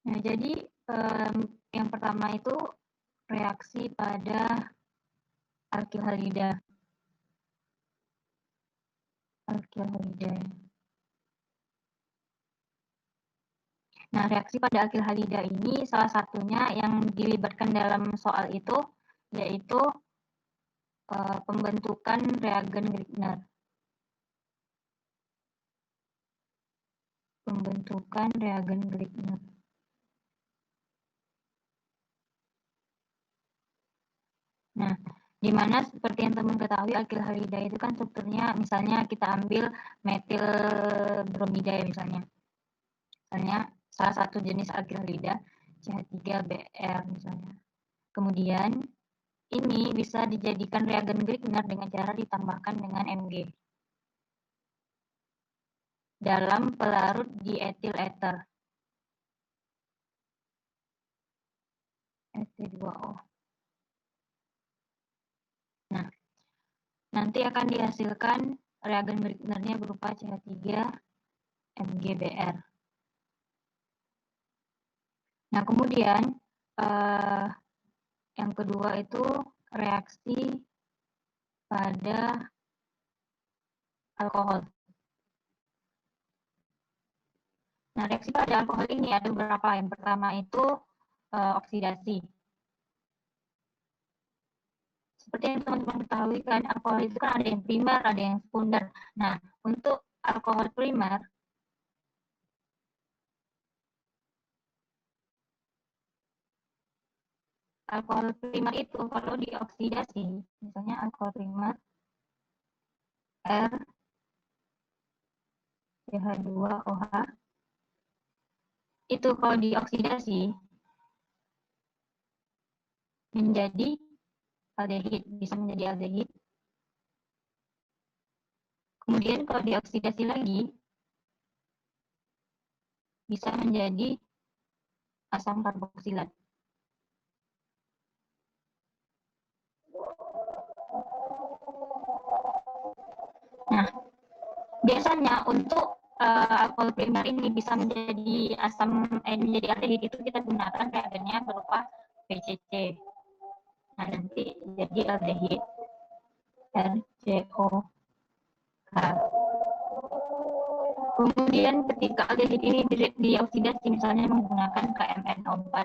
Nah, jadi yang pertama itu reaksi pada alkilhalida. Nah, reaksi pada alkilhalida ini salah satunya yang dilibatkan dalam soal itu yaitu pembentukan reagen Grignard. Nah, di mana seperti yang teman ketahui alkilhalida itu kan strukturnya misalnya kita ambil metil bromida ya misalnya salah satu jenis alkilhalida CH3Br misalnya. Kemudian ini bisa dijadikan reagen Grignard dengan cara ditambahkan dengan Mg dalam pelarut dietil ether Et2O. Nah, nanti akan dihasilkan reagen Grignardnya berupa CH3MgBr. Nah, kemudian yang kedua itu reaksi pada alkohol. Nah, reaksi pada alkohol ini ada beberapa. Yang pertama itu oksidasi. Seperti yang teman-teman ketahui kan, alkohol itu kan ada yang primer, ada yang sekunder. Nah, untuk alkohol primer, itu kalau dioksidasi, misalnya alkohol primer R CH2OH, itu kalau dioksidasi menjadi aldehid, bisa menjadi aldehid. Kemudian kalau dioksidasi lagi bisa menjadi asam karboksilat. Nah, biasanya untuk alkohol primer ini bisa menjadi menjadi aldehid itu kita gunakan reagennya berupa PCC. Nah, nanti jadi aldehid RCOH. Kemudian ketika aldehid ini dioksidasi misalnya menggunakan KMNO4,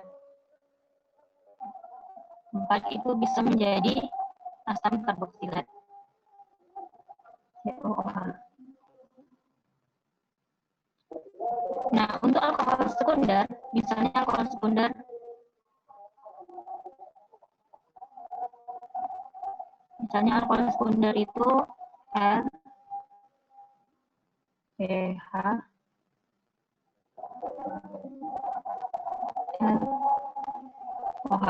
itu bisa menjadi asam karboksilat COOH. Nah, untuk alkohol sekunder, misalnya alkohol sekunder itu R CH OH,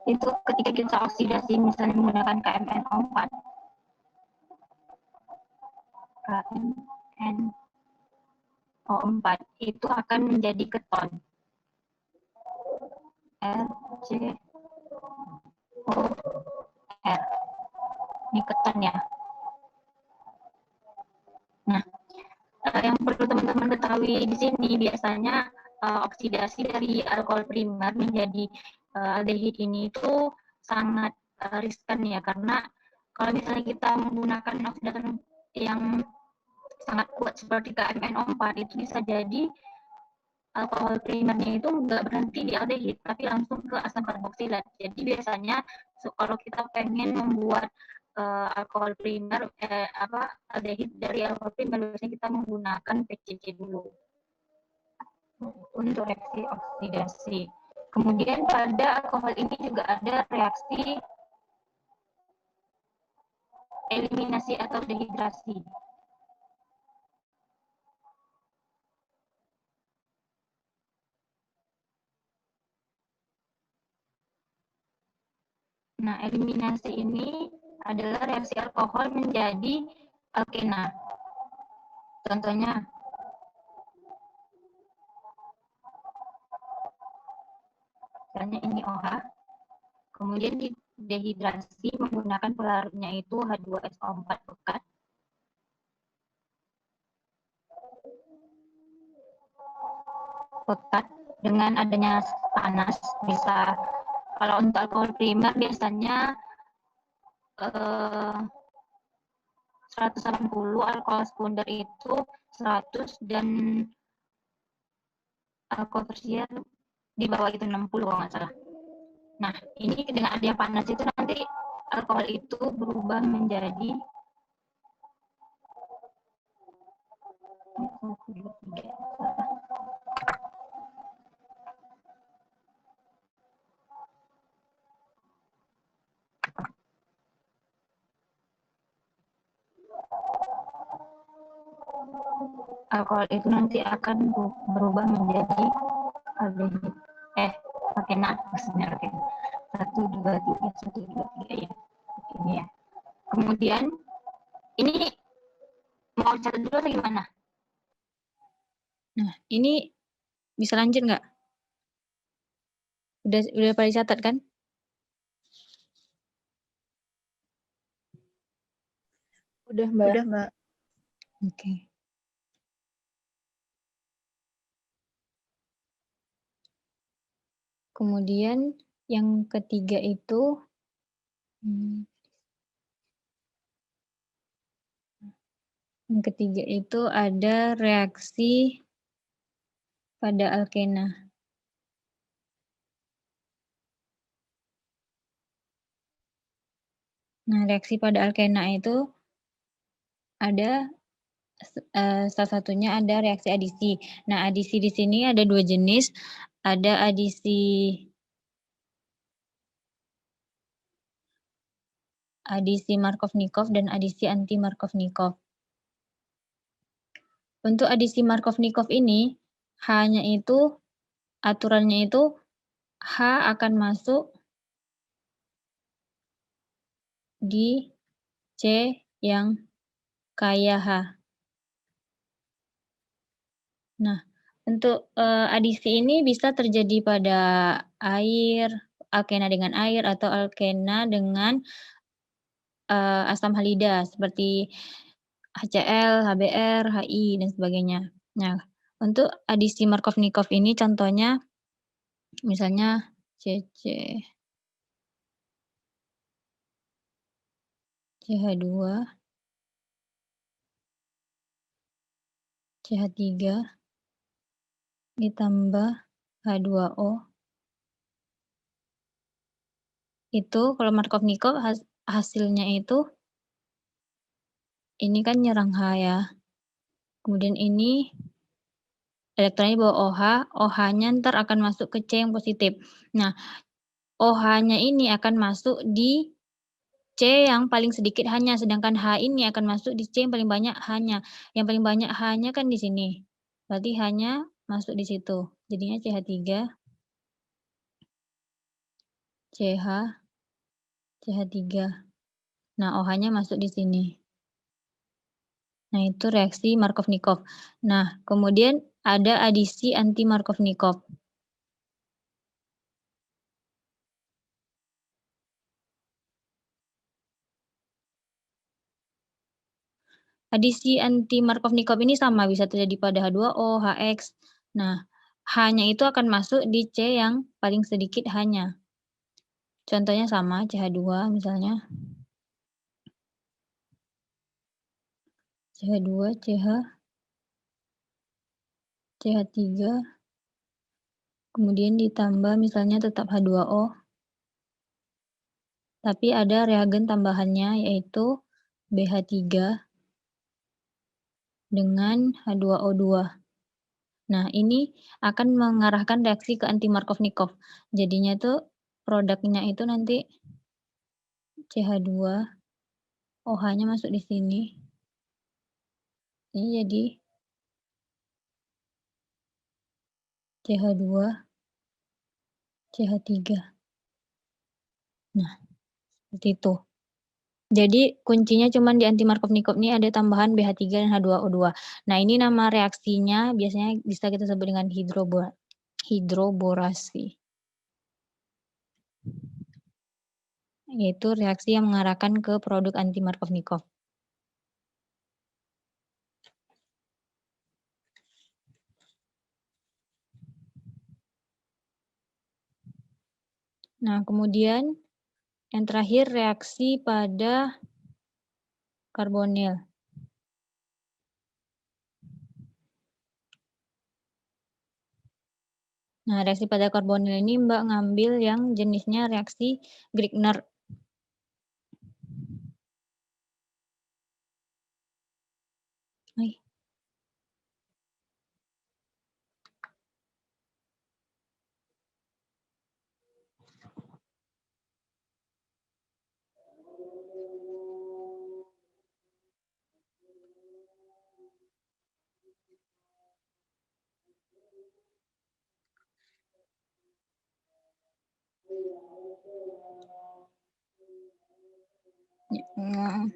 itu ketika kita oksidasi misalnya menggunakan KMNO4 itu akan menjadi keton RCOR. Ini keton ya. Nah, yang perlu teman-teman ketahui di sini biasanya oksidasi dari alkohol primer menjadi aldehid ini itu sangat riskan ya, karena kalau misalnya kita menggunakan oksidator yang sangat kuat seperti KMNO4 itu bisa jadi alkohol primernya itu nggak berhenti di aldehid tapi langsung ke asam karboksilat. Jadi biasanya kalau kita pengen membuat alkohol primer aldehid dari alkohol primer biasanya kita menggunakan PCC dulu untuk reaksi oksidasi. Kemudian pada alkohol ini juga ada reaksi eliminasi atau dehidrasi. Nah, eliminasi ini adalah reaksi alkohol menjadi alkena. Contohnya, misalnya ini OH, kemudian dehidrasi menggunakan pelarutnya itu H2SO4 pekat, dengan adanya panas bisa. Kalau untuk alkohol primer biasanya 180, alkohol sekunder itu 100, dan alkohol tersier di bawah itu 60 kalau nggak salah. Nah, ini dengan adanya panas itu nanti alkohol itu berubah menjadi alkohol itu nanti akan berubah menjadi aldehid. Pakai maksudnya pakai 1, 2, 3, 1, 2, 3 ya. Ini ya. Kemudian ini mau catat dulu atau gimana? Nah, ini bisa lanjut nggak? Udah pada catat kan? Udah, Mbak. Udah, Mbak. Oke. Kemudian yang ketiga itu ada reaksi pada alkena. Nah, reaksi pada alkena itu ada salah satunya ada reaksi adisi. Nah, adisi di sini ada 2 jenis, ada adisi Markovnikov dan adisi anti Markovnikov. Untuk adisi Markovnikov ini hanya itu aturannya itu H akan masuk di C yang kaya H. Nah, untuk adisi ini bisa terjadi pada air, alkena dengan air, atau alkena dengan asam halida seperti HCl, HBr, HI, dan sebagainya. Nah, untuk adisi Markovnikov ini contohnya misalnya CH2, CH3 ditambah H2O. Itu kalau Markovnikov hasilnya itu ini kan nyerang H ya. Kemudian ini elektronnya bawa OH, OH-nya ntar akan masuk ke C yang positif. Nah, OH-nya ini akan masuk di C yang paling sedikit H-nya, sedangkan H ini akan masuk di C yang paling banyak H-nya. Yang paling banyak H-nya kan di sini. Berarti H-nya masuk di situ. Jadinya CH3, CH, CH3. Nah, OH-nya masuk di sini. Nah, itu reaksi Markovnikov. Nah, kemudian ada adisi anti Markovnikov. Adisi anti Markovnikov ini sama, bisa terjadi pada H2O, HX. Nah, H-nya itu akan masuk di C yang paling sedikit H-nya. Contohnya sama, CH2 misalnya. CH2, CH, CH3, kemudian ditambah misalnya tetap H2O. Tapi ada reagen tambahannya yaitu BH3 dengan H2O2. Nah, ini akan mengarahkan reaksi ke anti Markovnikov. Jadinya tuh produknya itu nanti CH2, OH-nya masuk di sini. Ini jadi CH2, CH3. Nah, seperti itu. Jadi kuncinya cuma di anti Markovnikov ini ada tambahan BH3 dan H2O2. Nah, ini nama reaksinya biasanya bisa kita sebut dengan hidroborasi. Yaitu reaksi yang mengarahkan ke produk anti Markovnikov. Nah, kemudian yang terakhir reaksi pada karbonil. Nah, reaksi pada karbonil ini Mbak ngambil yang jenisnya reaksi Grignard. Nah,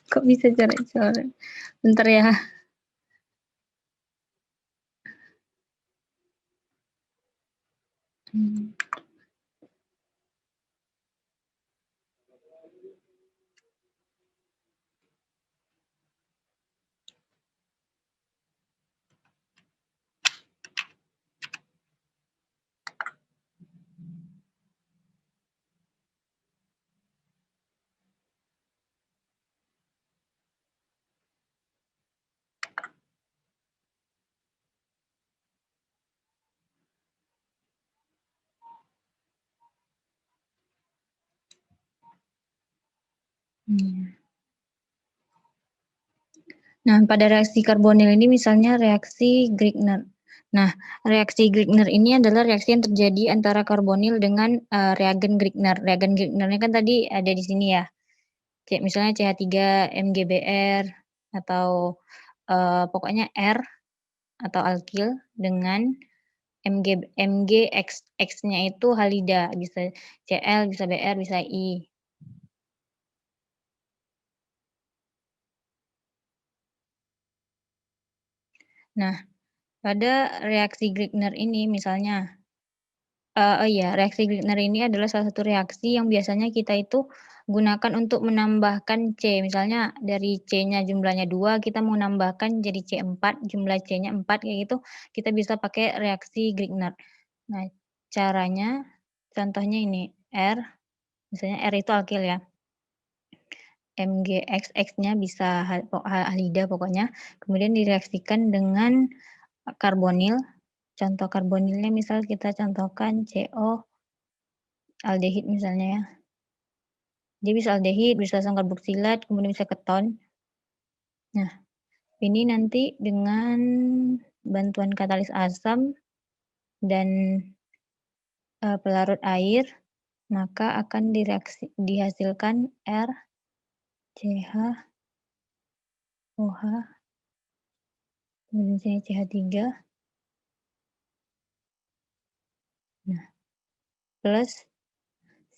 kok bisa coret-coret? Bentar ya. Nah, pada reaksi karbonil ini misalnya reaksi Grignard. Nah, reaksi Grignard ini adalah reaksi yang terjadi antara karbonil dengan reagen Grignard. Reagen Grignard-nya kan tadi ada di sini ya. Kayak misalnya CH3 MgBr atau pokoknya R atau alkil dengan MgX-nya itu halida, bisa Cl, bisa Br, bisa I. Nah, pada reaksi Grignard ini misalnya, reaksi Grignard ini adalah salah satu reaksi yang biasanya kita itu gunakan untuk menambahkan C. Misalnya dari C-nya jumlahnya 2, kita mau nambahkan jadi C4, jumlah C-nya 4, kayak gitu, kita bisa pakai reaksi Grignard. Nah, caranya, contohnya ini, R, misalnya R itu alkil ya. MgX-nya bisa halida pokoknya, kemudian direaksikan dengan karbonil. Contoh karbonilnya misal kita contohkan CO aldehid misalnya ya. Dia bisa aldehid, bisa asam karboksilat, kemudian bisa keton. Nah, ini nanti dengan bantuan katalis asam dan pelarut air, maka akan dihasilkan R, CH, OH, kemudian sini CH3. Nah, plus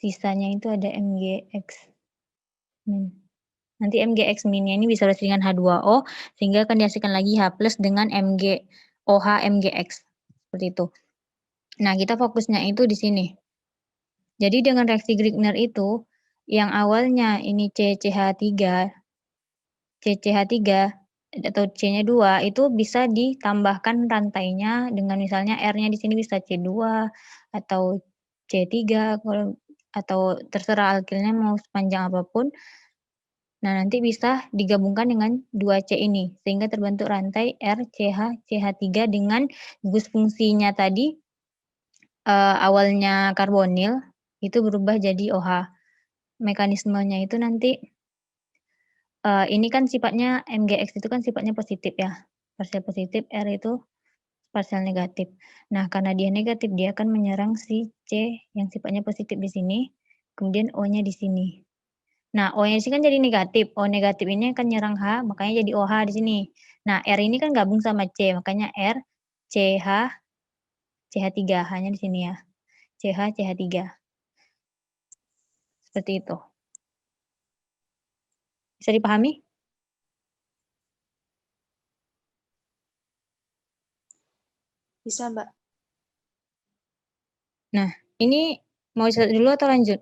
sisanya itu ada MgX min. Nanti MgX minnya ini bisa bersih dengan H2O, sehingga akan dihasilkan lagi H plus dengan OH MgX. Seperti itu. Nah, kita fokusnya itu di sini. Jadi dengan reaksi Grignard itu, yang awalnya ini CCH3 atau C-nya 2, itu bisa ditambahkan rantainya dengan misalnya R-nya di sini bisa C2 atau C3, atau terserah alkilnya mau sepanjang apapun. Nah, nanti bisa digabungkan dengan 2C ini, sehingga terbentuk rantai RCH-CH3 dengan gugus fungsinya tadi, awalnya karbonil, itu berubah jadi OH. Mekanismenya itu nanti, ini kan sifatnya MgX itu kan sifatnya positif ya, partial positif, R itu Partial negatif. Nah, karena dia negatif, dia akan menyerang si C yang sifatnya positif di sini, kemudian O-nya di sini. Nah, O-nya di sini kan jadi negatif. O negatif ini akan nyerang H, makanya jadi OH di sini. Nah, R ini kan gabung sama C, makanya R, CH, CH3. H-nya di sini ya. CH, CH3. Seperti itu. Bisa dipahami? Bisa, Mbak. Nah, ini mau dicatat dulu atau lanjut?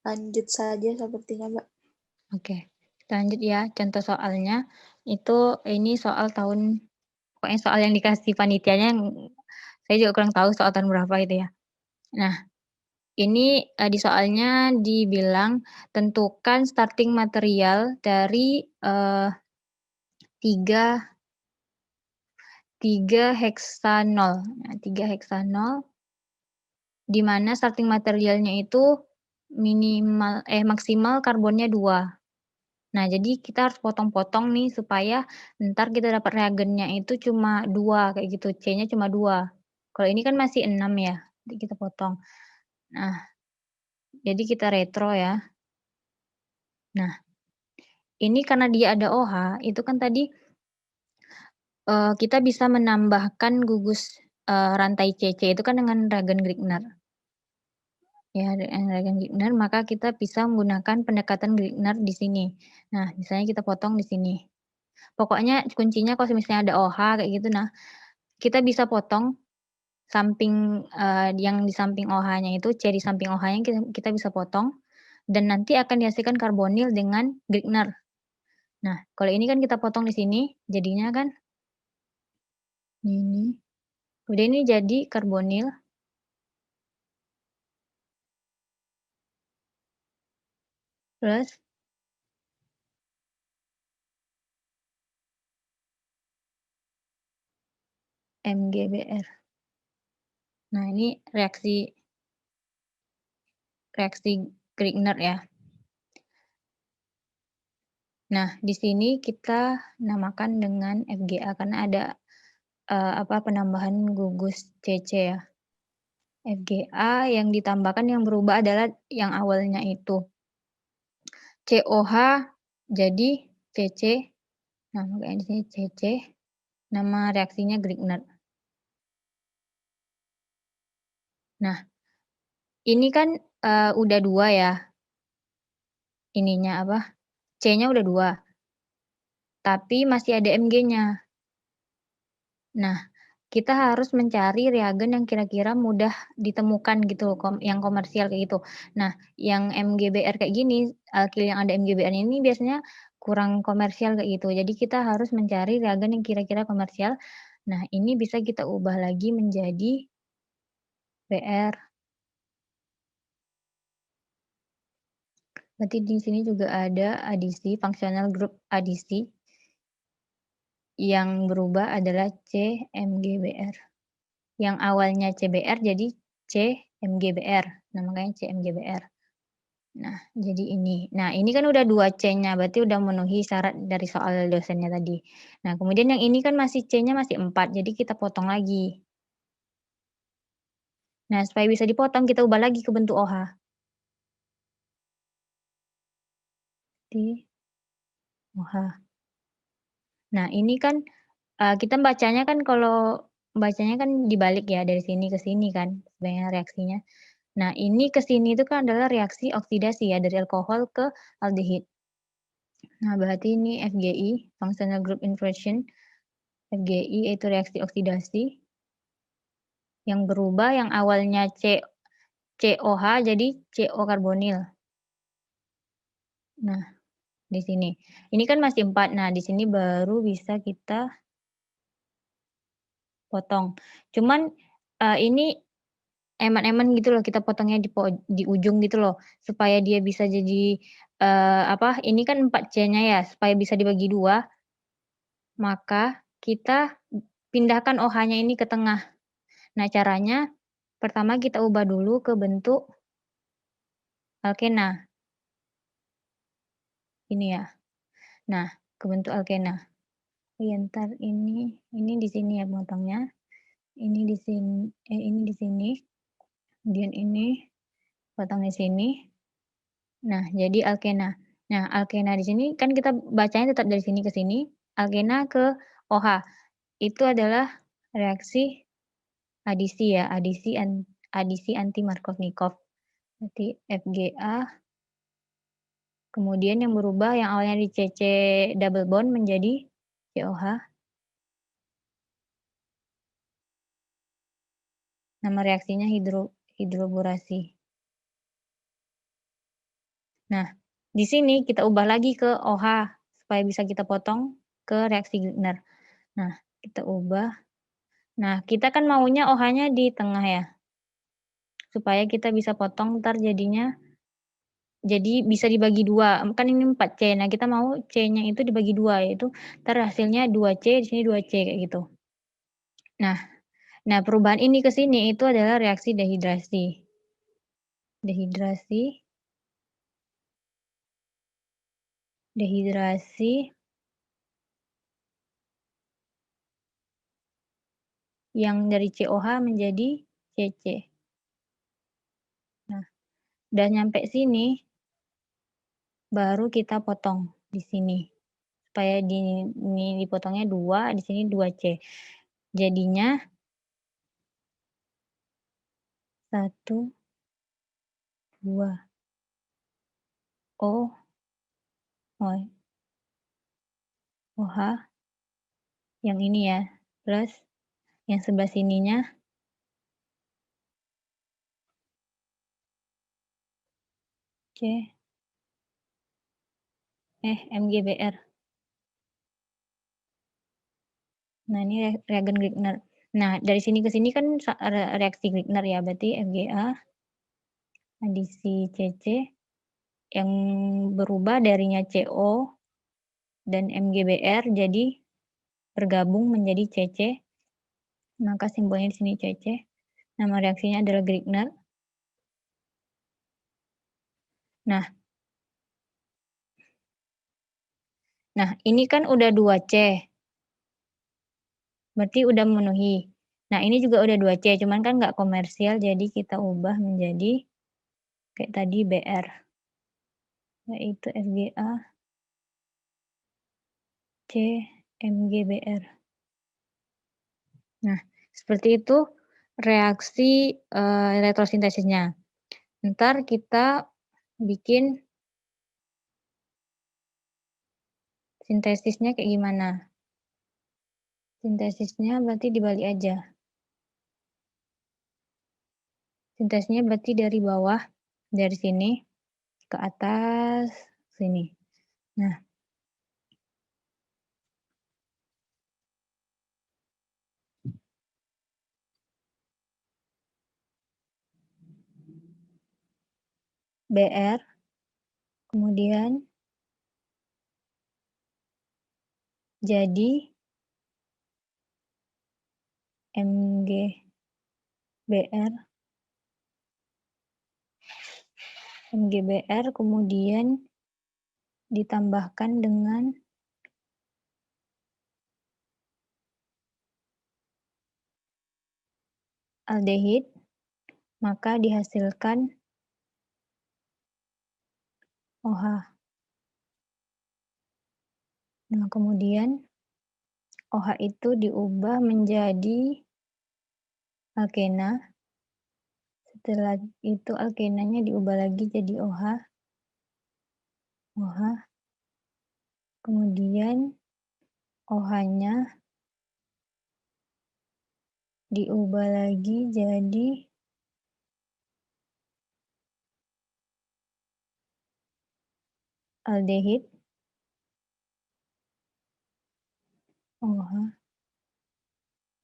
Lanjut saja sepertinya, Mbak. Oke, kita lanjut ya. Contoh soalnya itu ini soal tahun, pokoknya soal yang dikasih panitianya, saya juga kurang tahu soal tahun berapa itu ya. Nah, ini di soalnya dibilang tentukan starting material dari 3 heksanol. Nah, 3 heksanol di mana starting materialnya itu maksimal karbonnya 2. Nah, jadi kita harus potong-potong nih supaya ntar kita dapat reagennya itu cuma 2 kayak gitu, C-nya cuma 2. Kalau ini kan masih 6 ya, jadi kita potong. Nah, jadi kita retro ya. Nah, ini karena dia ada OH, itu kan tadi kita bisa menambahkan gugus rantai CC itu kan dengan reagen Grignard. Ya, dengan reagen Grignard, maka kita bisa menggunakan pendekatan Grignard di sini. Nah, misalnya kita potong di sini. Pokoknya kuncinya kalau misalnya ada OH kayak gitu, nah kita bisa potong samping yang di samping OH-nya itu, C di samping OH-nya kita bisa potong, dan nanti akan dihasilkan karbonil dengan Grignard. Nah, kalau ini kan kita potong di sini, jadinya kan ini. Udah ini jadi karbonil. Plus MgBr. Nah, ini reaksi Grignard ya. Nah, di sini kita namakan dengan FGA karena ada penambahan gugus CC ya. FGA yang ditambahkan yang berubah adalah yang awalnya itu COH jadi CC. Nah, makanya di sini CC. Nama reaksinya Grignard. Nah, ini kan udah 2 ya. Ininya apa? C-nya udah 2. Tapi masih ada Mg-nya. Nah, kita harus mencari reagen yang kira-kira mudah ditemukan gitu, yang komersial kayak gitu. Nah, yang MgBr kayak gini, alkil yang ada MgBr-nya ini biasanya kurang komersial kayak gitu. Jadi kita harus mencari reagen yang kira-kira komersial. Nah, ini bisa kita ubah lagi menjadi Br. Berarti di sini juga ada adisi, functional group adisi. Yang berubah adalah CMgBr. Yang awalnya CBr jadi CMgBr. Nah, makanya CMgBr. Nah, jadi ini. Nah, ini kan udah 2 C-nya, berarti udah memenuhi syarat dari soal dosennya tadi. Nah, kemudian yang ini kan masih C-nya masih 4, jadi kita potong lagi. Nah, supaya bisa dipotong, kita ubah lagi ke bentuk OH. Di OH. Nah, ini kan kita bacanya kan kalau bacanya kan dibalik ya, dari sini ke sini kan sebenarnya reaksinya. Nah, ini ke sini itu kan adalah reaksi oksidasi ya, dari alkohol ke aldehid. Nah, berarti ini FGI, functional group inversion. FGI yaitu reaksi oksidasi. Yang berubah yang awalnya COH jadi CO karbonil. Nah, di sini. Ini kan masih 4. Nah, di sini baru bisa kita potong. Cuman ini eman-eman gitu loh, kita potongnya di ujung gitu loh, supaya dia bisa jadi, ini kan 4 C-nya ya, supaya bisa dibagi 2, maka kita pindahkan OH-nya ini ke tengah. Nah, caranya pertama kita ubah dulu ke bentuk alkena. Ini ya. Nah, ke bentuk alkena. Oh ya, entar ini di sini ya potongnya. Ini di sini, ini di sini. Kemudian ini potong di sini. Nah, jadi alkena. Nah, alkena di sini kan kita bacanya tetap dari sini ke sini, alkena ke OH. Itu adalah reaksi adisi ya, adisi anti Markovnikov. Berarti FGA, kemudian yang berubah yang awalnya di CC double bond menjadi COH. Nama reaksinya hidroborasi. Nah, di sini kita ubah lagi ke OH supaya bisa kita potong ke reaksi Grignard. Nah, kita ubah. Nah, kita kan maunya OH-nya di tengah ya. Supaya kita bisa potong ntar jadinya jadi bisa dibagi 2. Kan ini 4C. Nah, kita mau C-nya itu dibagi 2, yaitu ntar hasilnya 2C, di sini 2C kayak gitu. Nah, perubahan ini ke sini itu adalah reaksi dehidrasi. Dehidrasi yang dari COH menjadi CC. Nah, udah nyampe sini, baru kita potong di sini. Supaya ini dipotongnya 2, di sini 2C. Jadinya 1, 2. OH yang ini ya, plus yang sebelah sininya MgBr. Nah, ini reagen Grignard. Nah, dari sini ke sini kan reaksi Grignard ya, berarti FGA adisi CC yang berubah darinya CO dan MgBr jadi bergabung menjadi CC. Maka simbolnya di sini CC. Nama reaksinya adalah Grignard. Nah, ini kan udah 2C. Berarti udah memenuhi. Nah, ini juga udah 2C, cuman kan nggak komersial, jadi kita ubah menjadi kayak tadi BR. Yaitu FGA C MgBr. Nah, seperti itu reaksi elektrosintesisnya. Ntar kita bikin sintesisnya kayak gimana. Sintesisnya berarti dibalik aja. Sintesisnya berarti dari bawah, dari sini ke atas, sini. Nah, BR, kemudian jadi MgBr kemudian ditambahkan dengan aldehid, maka dihasilkan OH. Nah, kemudian OH itu diubah menjadi alkena. Setelah itu alkenanya diubah lagi jadi OH. Kemudian OH-nya diubah lagi jadi aldehid. OH.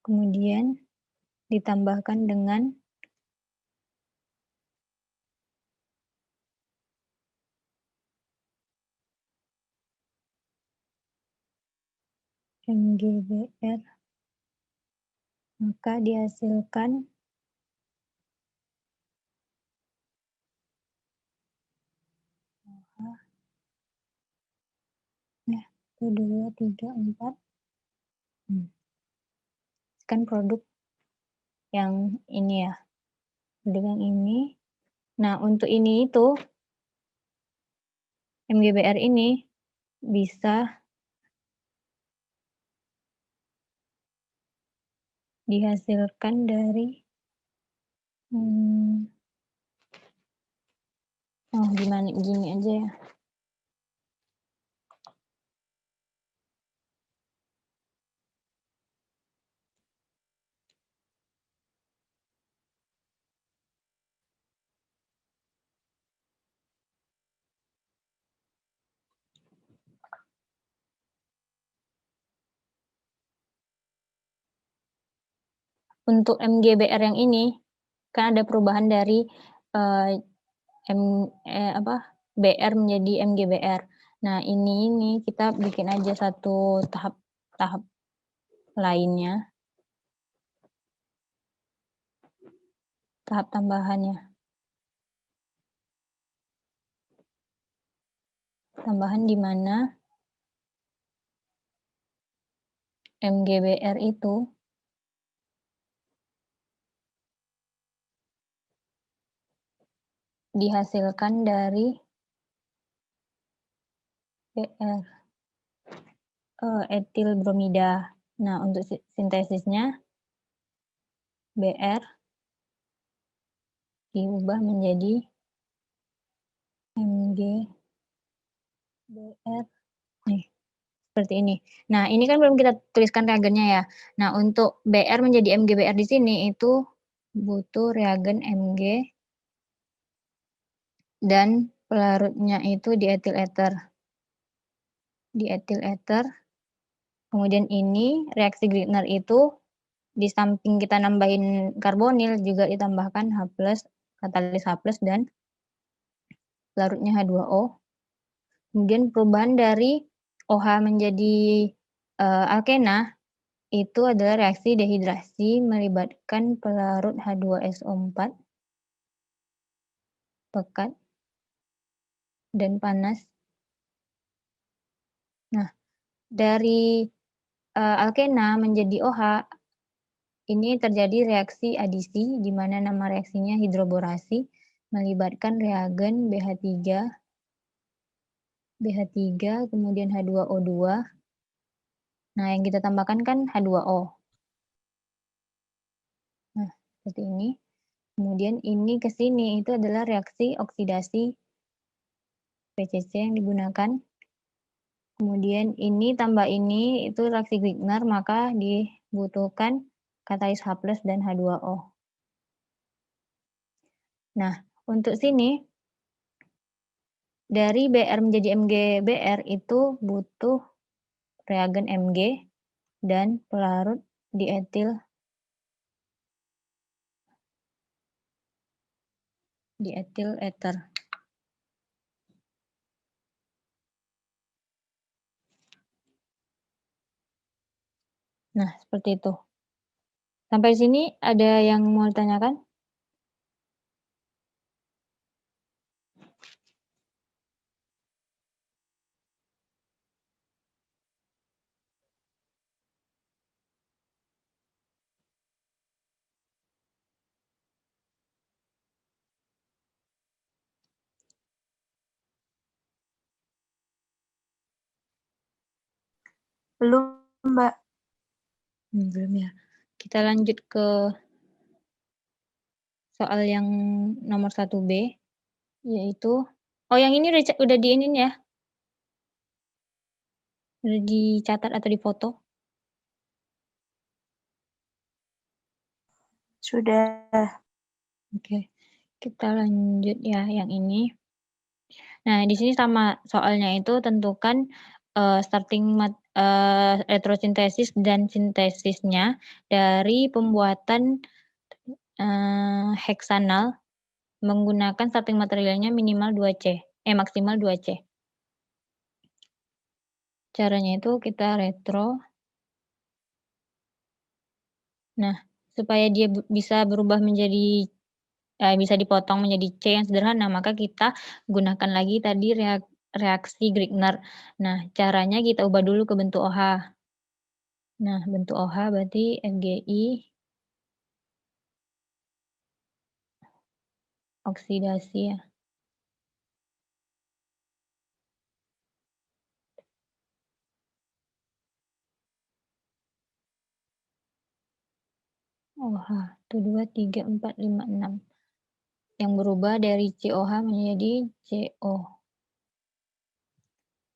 Kemudian ditambahkan dengan MgBr, maka dihasilkan ya 1, 2, 3, 4 kan produk yang ini ya, produk yang ini. Nah, untuk ini itu MgBr ini bisa dihasilkan dari gimana gini aja ya. Untuk MgBr yang ini kan ada perubahan dari BR menjadi MgBr. Nah, ini kita bikin aja satu tahap lainnya. Tahap tambahannya. Tambahan di mana MgBr itu dihasilkan dari BR etil bromida. Nah, untuk sintesisnya BR diubah menjadi MgBr. Nih, seperti ini. Nah, ini kan belum kita tuliskan reagennya ya. Nah, untuk BR menjadi MgBr di sini itu butuh reagen Mg dan pelarutnya itu di etil ether. Di etil ether. Kemudian ini reaksi Grignard itu di samping kita nambahin karbonil juga ditambahkan H+, katalis H+, dan larutnya H2O. Kemudian perubahan dari OH menjadi alkena itu adalah reaksi dehidrasi melibatkan pelarut H2SO4 pekat dan panas. Nah, dari alkena menjadi OH ini terjadi reaksi adisi di mana nama reaksinya hidroborasi melibatkan reagen BH3 kemudian H2O2. Nah, yang kita tambahkan kan H2O. Nah, seperti ini. Kemudian ini ke sini itu adalah reaksi oksidasi PCC yang digunakan. Kemudian ini tambah ini itu reaksi Grignard, maka dibutuhkan katalis H+ dan H2O. Nah, untuk sini dari BR menjadi MgBr itu butuh reagen Mg dan pelarut di etil ether. Nah, seperti itu. Sampai sini ada yang mau ditanyakan? Belum, Mbak. Belum ya. Kita lanjut ke soal yang nomor 1B, yaitu, yang ini udah diinin ya? Udah dicatat atau difoto? Sudah. Oke, kita lanjut ya yang ini. Nah, di sini sama soalnya itu tentukan starting retrosintesis dan sintesisnya dari pembuatan heksanal menggunakan starting materialnya minimal 2C, maksimal 2C. Caranya itu kita retro Nah, supaya dia bisa berubah menjadi bisa dipotong menjadi C yang sederhana, maka kita gunakan lagi tadi reaksi Grignard. Nah, caranya kita ubah dulu ke bentuk OH. Nah, bentuk OH berarti FGI oksidasi ya. OH 1, 2, 3, 4, 5, 6. Yang berubah dari COH menjadi CO.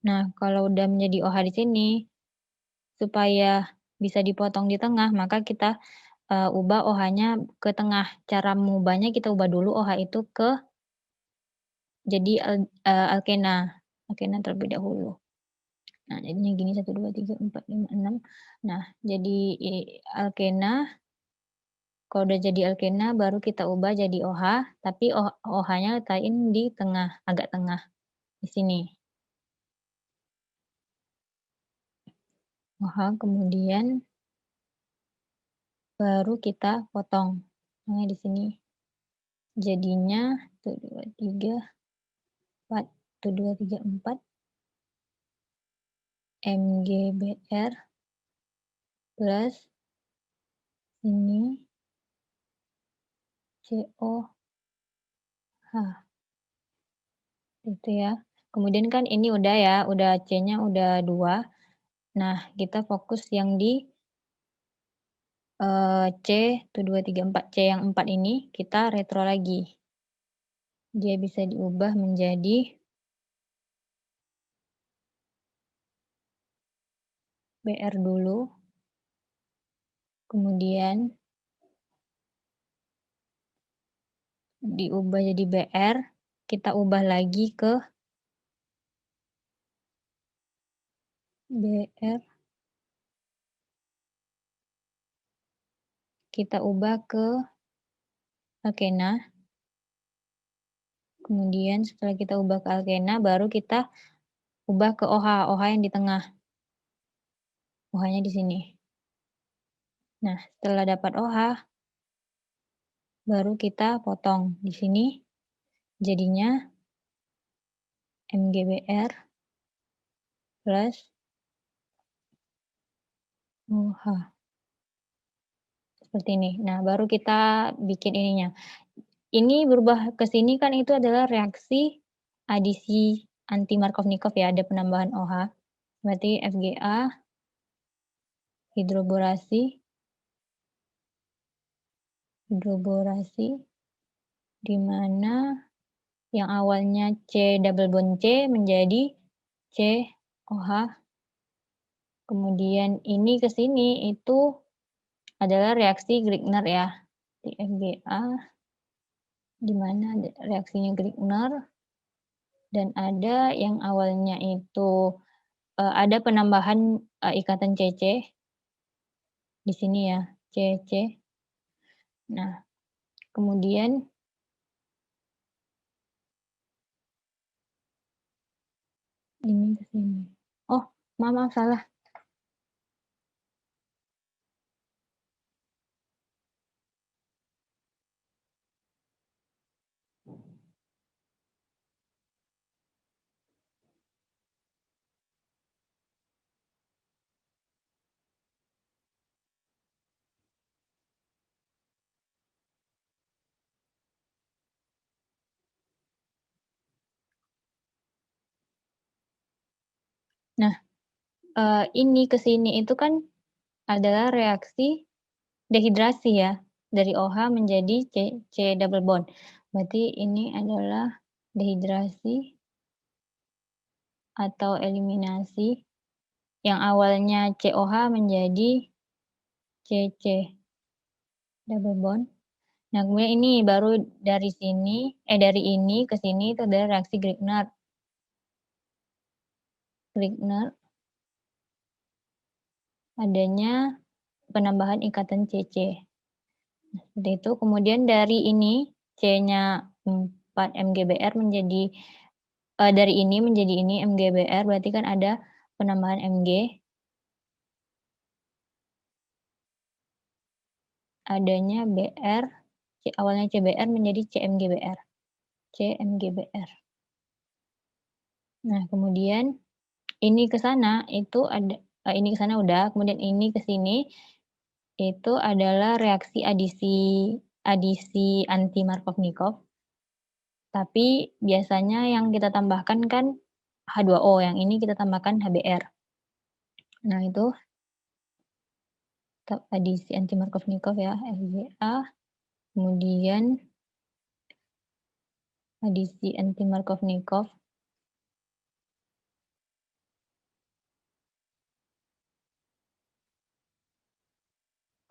Nah, kalau udah menjadi OH di sini, supaya bisa dipotong di tengah, maka kita ubah OH-nya ke tengah. Cara mengubahnya kita ubah dulu OH itu ke jadi alkena terlebih dahulu. Nah, jadinya gini 1, 2, 3, 4, 5, 6. Nah, jadi alkena, kalau udah jadi alkena baru kita ubah jadi OH, tapi OH-nya letakkan di tengah, agak tengah, di sini. OH, kemudian baru kita potong. Nah, di sini. Jadinya 1, 2, 3, 4, 1, 2, 3, 4. MgBr plus ini COH. Itu ya. Kemudian kan ini udah ya, udah C-nya udah 2. Nah, kita fokus yang di C 1, 2, 3, 4. C yang 4 ini kita retro lagi. Dia bisa diubah menjadi BR dulu. Kemudian diubah jadi BR, kita ubah lagi ke BR. Kita ubah ke alkena. Kemudian setelah kita ubah ke alkena, baru kita ubah ke OH, OH yang di tengah. OH-nya di sini. Nah, setelah dapat OH, baru kita potong di sini. Jadinya MgBr plus OH. Seperti ini. Nah, baru kita bikin ininya. Ini berubah ke sini kan itu adalah reaksi adisi anti Markovnikov ya, ada penambahan OH. Berarti FGA hidroborasi di mana yang awalnya C double bond C menjadi COH. Kemudian ini ke sini itu adalah reaksi Grignard ya. Di FGA di mana reaksinya Grignard dan ada yang awalnya itu ada penambahan ikatan CC di sini ya, CC. Nah, kemudian ini ke sini. Oh, maaf salah. Nah, ini ke sini itu kan adalah reaksi dehidrasi ya, dari OH menjadi C double bond. Berarti ini adalah dehidrasi atau eliminasi yang awalnya COH menjadi CC double bond. Nah, kemudian ini baru dari sini, dari ini ke sini itu adalah reaksi Grignard. Adanya penambahan ikatan CC. Seperti itu. Kemudian dari ini C-nya 4 MgBr menjadi dari ini menjadi ini MgBr, berarti kan ada penambahan Mg. adanya Br, awalnya CBr menjadi CmGbr. CmGbr. Nah, kemudian ini ke sana itu ada ini ke sana udah, kemudian ini ke sini itu adalah reaksi adisi anti Markovnikov. Tapi biasanya yang kita tambahkan kan H2O, yang ini kita tambahkan HBr. Nah, itu adisi anti Markovnikov ya, FGA. Kemudian adisi anti Markovnikov.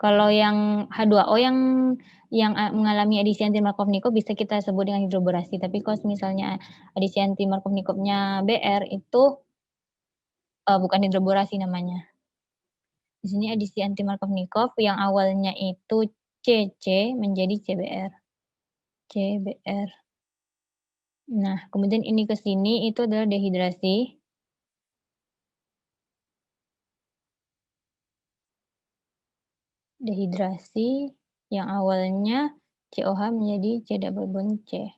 Kalau yang H2O yang mengalami adisi anti Markovnikov bisa kita sebut dengan hidroborasi. Tapi kalau misalnya adisi anti Markovnikovnya Br itu bukan hidroborasi namanya. Di sini adisi anti Markovnikov yang awalnya itu CC menjadi CBr. CBr. Nah, kemudian ini ke sini itu adalah dehidrasi. Dehidrasi yang awalnya COH menjadi C double bond C.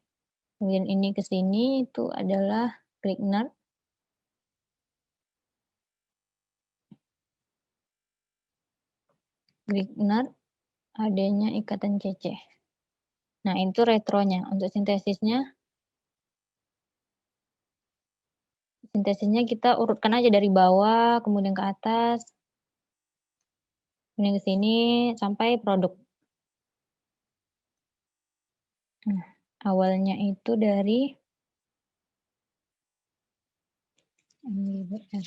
Kemudian ini ke sini itu adalah Grignard. Grignard adanya ikatan CC. Nah, itu retronya. Untuk sintesisnya kita urutkan aja dari bawah, kemudian ke atas, kemudian ke sini, sampai produk. Nah, awalnya itu dari MgBr.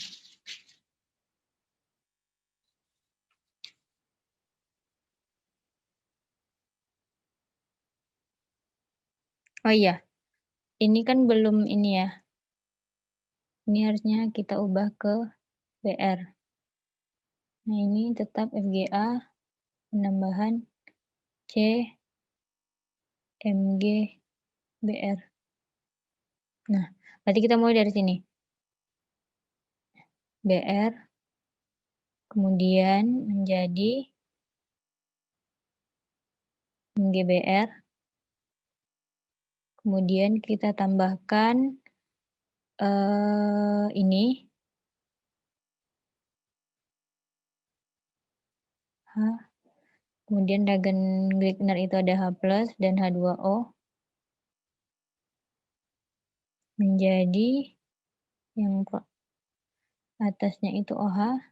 Oh iya, ini kan belum ini ya. Ini harusnya kita ubah ke Br. Nah, ini tetap FGA penambahan C MgBr. Nah, berarti kita mulai dari sini. Br kemudian menjadi MgBr. Kemudian kita tambahkan ini H. Kemudian reagen Grignard itu ada H+ dan H2O. Menjadi yang atasnya itu OH.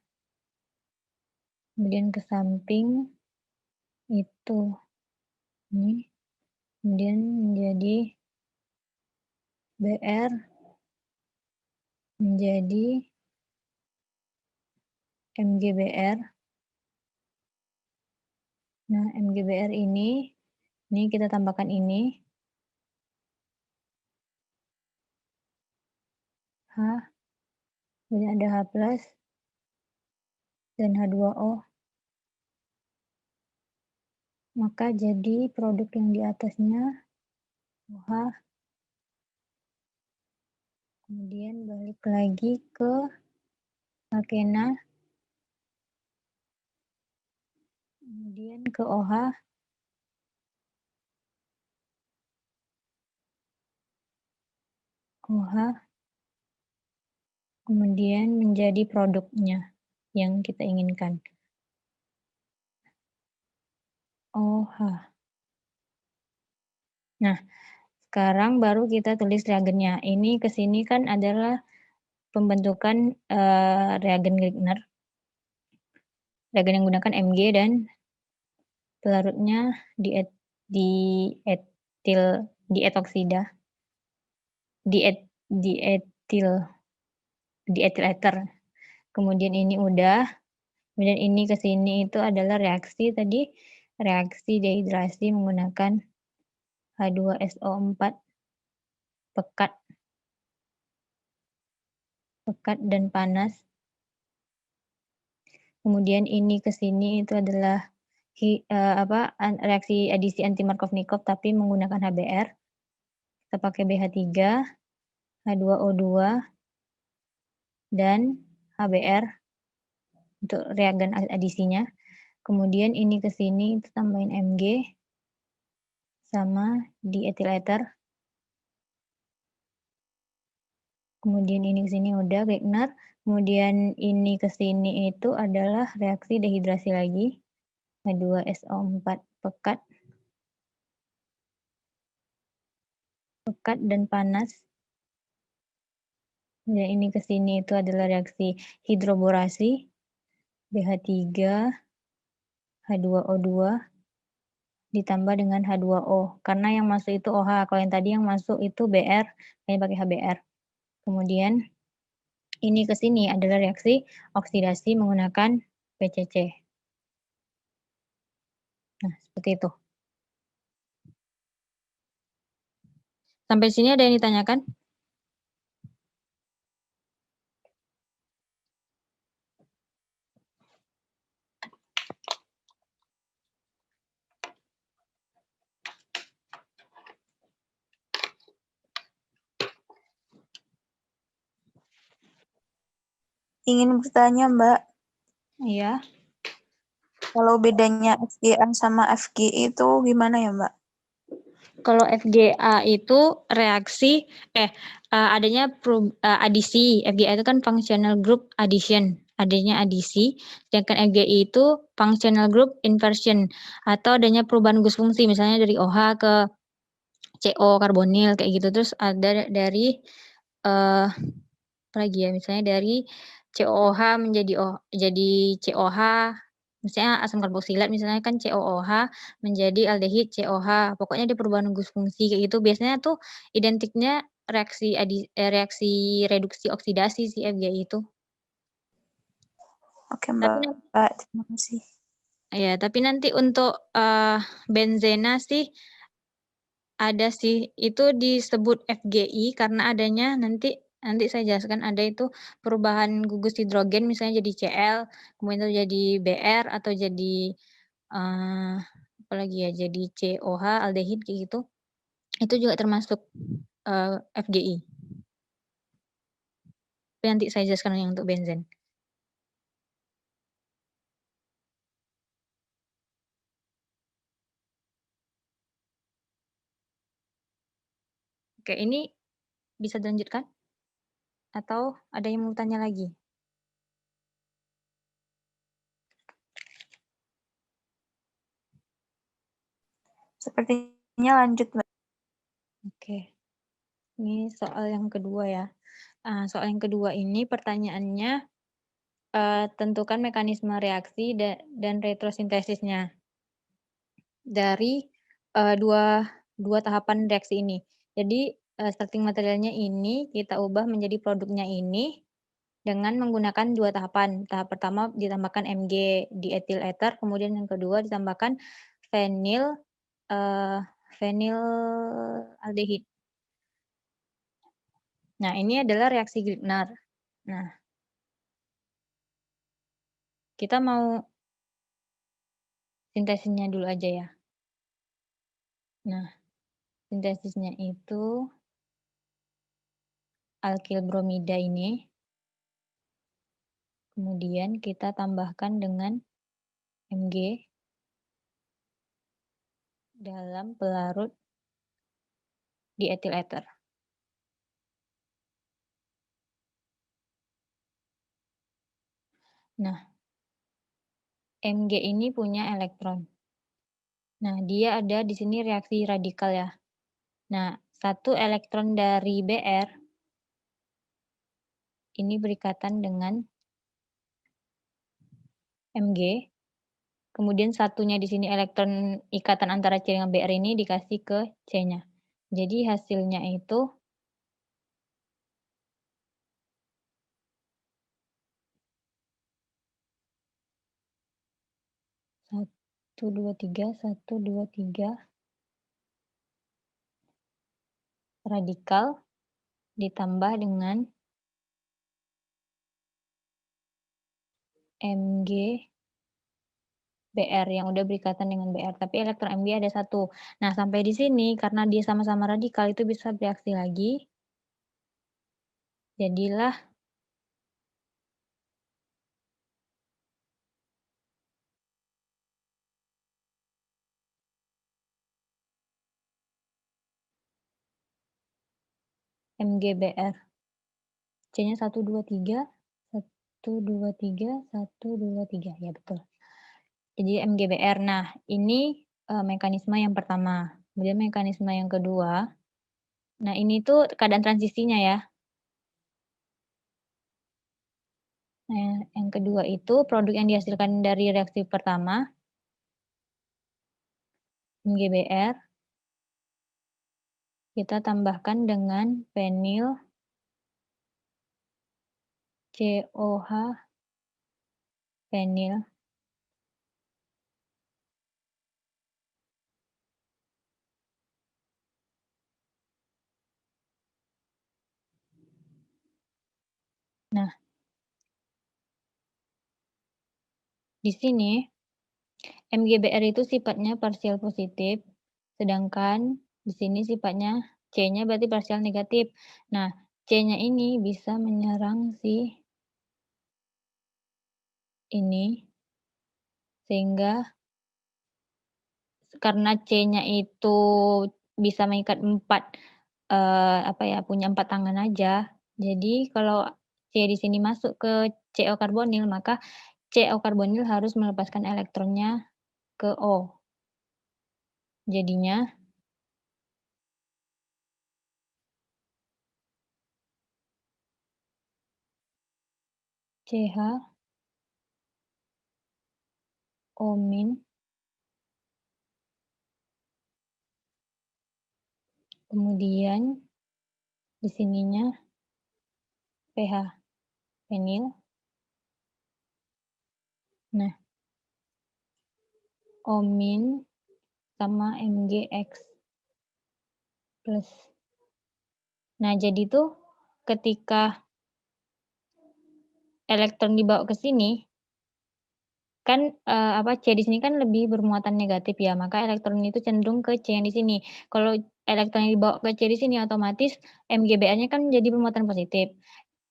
Kemudian ke samping itu ini. Kemudian menjadi Br menjadi MgBr. Nah, MgBr ini kita tambahkan ini. H, kemudian ada H+ dan H2O. Maka jadi produk yang di atasnya OH. Kemudian balik lagi ke alkena. Kemudian ke OH. OH. Kemudian menjadi produknya yang kita inginkan. OH. Nah, sekarang baru kita tulis reagennya. Ini ke sini kan adalah pembentukan reagen Grignard. Reagen yang menggunakan Mg dan pelarutnya dietoksida. Dietil ether. Kemudian ini udah. Kemudian ini ke sini itu adalah reaksi tadi, reaksi dehidrasi menggunakan H2SO4 pekat dan panas. Kemudian ini ke sini itu adalah reaksi adisi anti Markovnikov tapi menggunakan HBr. Kita pakai BH3, H2O2 dan HBr untuk reagen adisinya. Kemudian ini ke sini itu tambahin Mg sama di ethyl ether. Kemudian ini ke sini udah Grignard. Kemudian ini ke sini itu adalah reaksi dehidrasi lagi. H2SO4 pekat. Pekat dan panas. Dan ini ke sini itu adalah reaksi hidroborasi. BH3 H2O2 ditambah dengan H2O. Karena yang masuk itu OH, kalau yang tadi yang masuk itu BR, kayaknya pakai HBr. Kemudian ini ke sini adalah reaksi oksidasi menggunakan PCC. Nah, seperti itu. Sampai sini ada yang ditanyakan? Ingin bertanya, Mbak, Iya. kalau bedanya FGA sama FGE itu gimana ya, Mbak? Kalau FGA itu reaksi adanya adisi. FGA itu kan functional group addition, adanya adisi. Sedangkan FGI itu functional group inversion atau adanya perubahan gus fungsi, misalnya dari OH ke CO karbonil kayak gitu. Terus ada dari apa lagi ya? Misalnya dari COOH menjadi jadi COH. Misalnya asam karboksilat misalnya kan COOH menjadi aldehid COH. Pokoknya ada perubahan gus fungsi kayak gitu. Biasanya tuh identiknya reaksi reaksi reduksi oksidasi si FGI itu. Oke, Tapi Mbak. Terima kasih. ya, tapi nanti untuk benzena sih ada sih, itu disebut FGI karena adanya nanti saya jelaskan ada itu perubahan gugus hidrogen misalnya jadi Cl, kemudian itu jadi Br atau jadi apa lagi ya, jadi COH aldehid kayak gitu. Itu juga termasuk FGI. Tapi nanti saya jelaskan yang untuk benzen. Oke, ini bisa dilanjutkan? Atau ada yang mau tanya lagi? Sepertinya lanjut, Mbak. Oke. Ini soal yang kedua ya. Soal yang kedua ini pertanyaannya tentukan mekanisme reaksi dan retrosintesisnya dari dua tahapan reaksi ini. Jadi starting materialnya ini kita ubah menjadi produknya ini dengan menggunakan dua tahapan. Tahap pertama ditambahkan Mg di ethyl ether, kemudian yang kedua ditambahkan fenil aldehid. Nah, ini adalah reaksi Grignard. Nah, kita mau sintesisnya dulu aja ya. Nah, sintesisnya itu alkil bromida ini. Kemudian kita tambahkan dengan Mg dalam pelarut di ethyl ether. Nah, Mg ini punya elektron. Nah, dia ada di sini reaksi radikal ya. Nah, satu elektron dari Br ini berikatan dengan Mg. Kemudian satunya di sini elektron ikatan antara C dengan Br ini dikasih ke C-nya. Jadi hasilnya itu 1, 2, 3 radikal ditambah dengan Mg Br yang udah berikatan dengan Br, tapi elektron Mg ada 1. Nah, sampai di sini karena dia sama-sama radikal itu bisa bereaksi lagi. Jadilah MGBR. C-nya 1, 2, 3, 1, 2, 3, 1, 2, 3. Ya, betul. Jadi MGBR. Nah, ini mekanisme yang pertama. Kemudian mekanisme yang kedua. Nah, ini tuh keadaan transisinya ya. Nah, yang kedua itu produk yang dihasilkan dari reaksi pertama, MGBR, kita tambahkan dengan penil COH penil. Nah, di sini MGBR itu sifatnya parsial positif, sedangkan di sini sifatnya C-nya berarti parsial negatif. Nah, C-nya ini bisa menyerang si ini, sehingga karena C-nya itu bisa mengikat 4, punya 4 tangan aja. Jadi kalau C di sini masuk ke CO karbonil, maka CO karbonil harus melepaskan elektronnya ke O. Jadinya CH O-, kemudian di sininya pH penil. Nah, O- sama MgX plus. Nah, jadi tuh ketika elektron dibawa ke sini, kan, C di sini kan lebih bermuatan negatif ya, maka elektron itu cenderung ke C yang di sini. Kalau elektron yang dibawa ke C di sini otomatis MgBr-nya kan jadi bermuatan positif.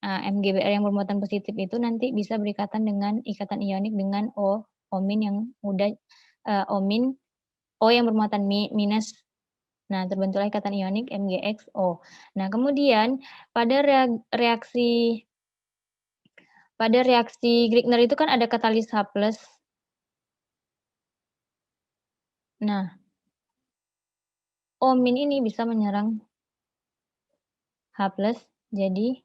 Nah, MgBr yang bermuatan positif itu nanti bisa berikatan dengan ikatan ionik dengan O, O- yang udah, O- O yang bermuatan minus. Nah, terbentuklah ikatan ionik MgXO. Nah, kemudian pada reaksi Grignard itu kan ada katalis H+. Nah, O- ini bisa menyerang H+, jadi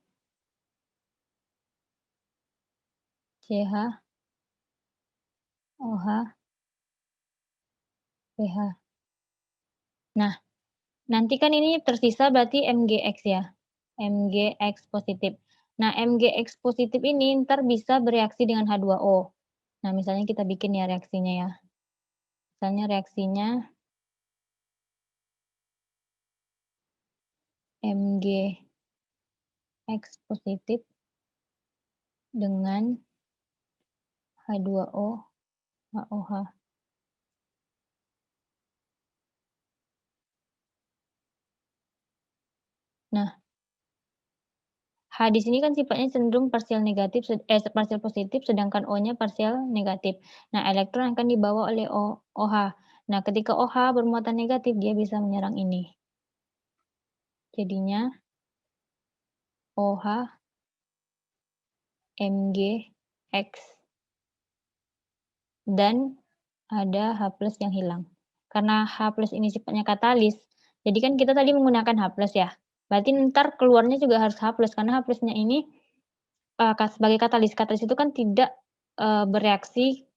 CH OH pH. Nah, nanti kan ini tersisa berarti MgX ya, MgX positif. Nah, MgX positif ini ntar bisa bereaksi dengan H2O. Nah, misalnya kita bikin ya reaksinya ya. Misalnya reaksinya MgX positif dengan H2O, HOH. Nah, H di sini kan sifatnya cenderung parsial negatif, parsial positif, sedangkan O-nya parsial negatif. Nah, elektron akan dibawa oleh OH. Nah, ketika OH bermuatan negatif, dia bisa menyerang ini. Jadinya OH MgX dan ada H+ yang hilang. Karena H+ ini sifatnya katalis, jadi kan kita tadi menggunakan H+ ya. Berarti ntar keluarnya juga harus H+, karena H+-nya ini sebagai katalis. Katalis itu kan tidak bereaksi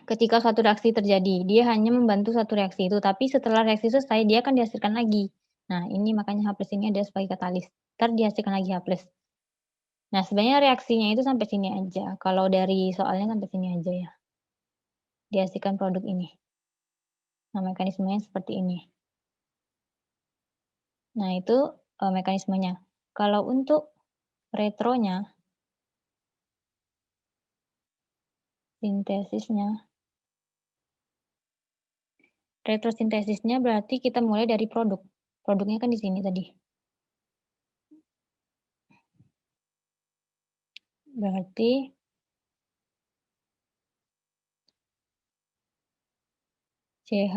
ketika suatu reaksi terjadi. Dia hanya membantu satu reaksi itu, tapi setelah reaksi selesai dia akan dihasilkan lagi. Nah, ini makanya H+ ini ada sebagai katalis. Ntar dihasilkan lagi H+. Nah, sebenarnya reaksinya itu sampai sini aja. Kalau dari soalnya sampai sini aja ya. Dihasilkan produk ini. Nah, mekanismenya seperti ini. Nah, itu mekanismenya. Kalau untuk retrosintesisnya berarti kita mulai dari produk. Produknya kan di sini tadi. Berarti CH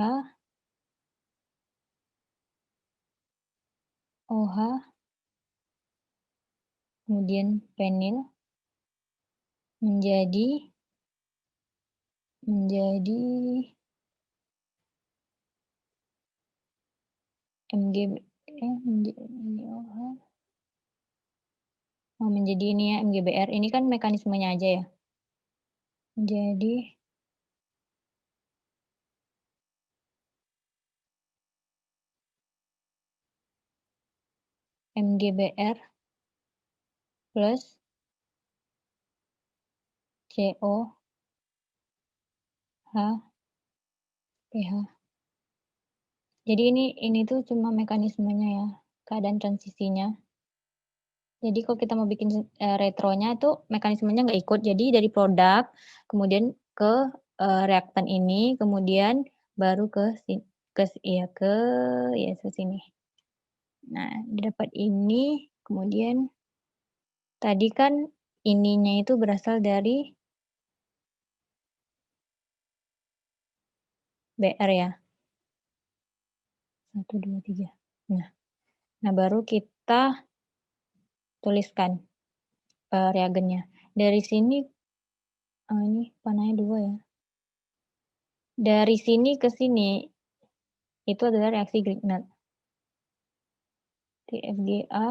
OH kemudian penil menjadi menjadi ini ya MGBR. Ini kan mekanismenya aja ya. Jadi MGBR plus COH pH. Jadi ini tuh cuma mekanismenya ya, keadaan transisinya. Jadi kalau kita mau bikin retronya tuh mekanismenya nggak ikut. Jadi dari produk, kemudian ke reaktan ini, kemudian baru ke sini. Nah, didapat ini, kemudian tadi kan ininya itu berasal dari BR ya. 1, 2, 3. Nah baru kita tuliskan reagennya. Dari sini, ini panahnya 2 ya. Dari sini ke sini, itu adalah reaksi Grignard. TFGA,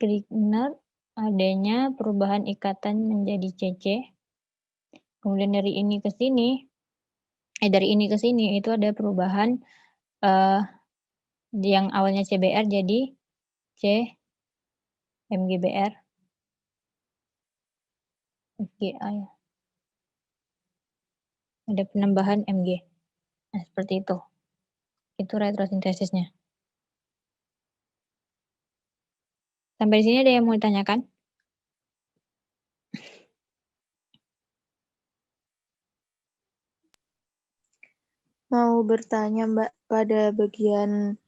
Grignard, adanya perubahan ikatan menjadi CC. Kemudian dari ini ke sini, itu ada perubahan yang awalnya CBR jadi MGBR, FGA ya. Ada penambahan MG. Nah, seperti itu. Itu retrosintesisnya. Sampai di sini ada yang mau ditanyakan? Mau bertanya Mbak, pada bagian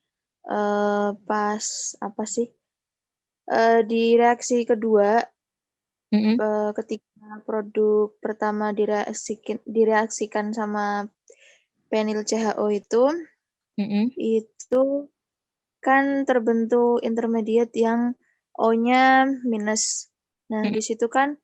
pas apa sih? Di reaksi kedua, ketika produk pertama direaksikan sama penil CHO itu kan terbentuk intermediate yang O-nya minus. Nah, di situ kan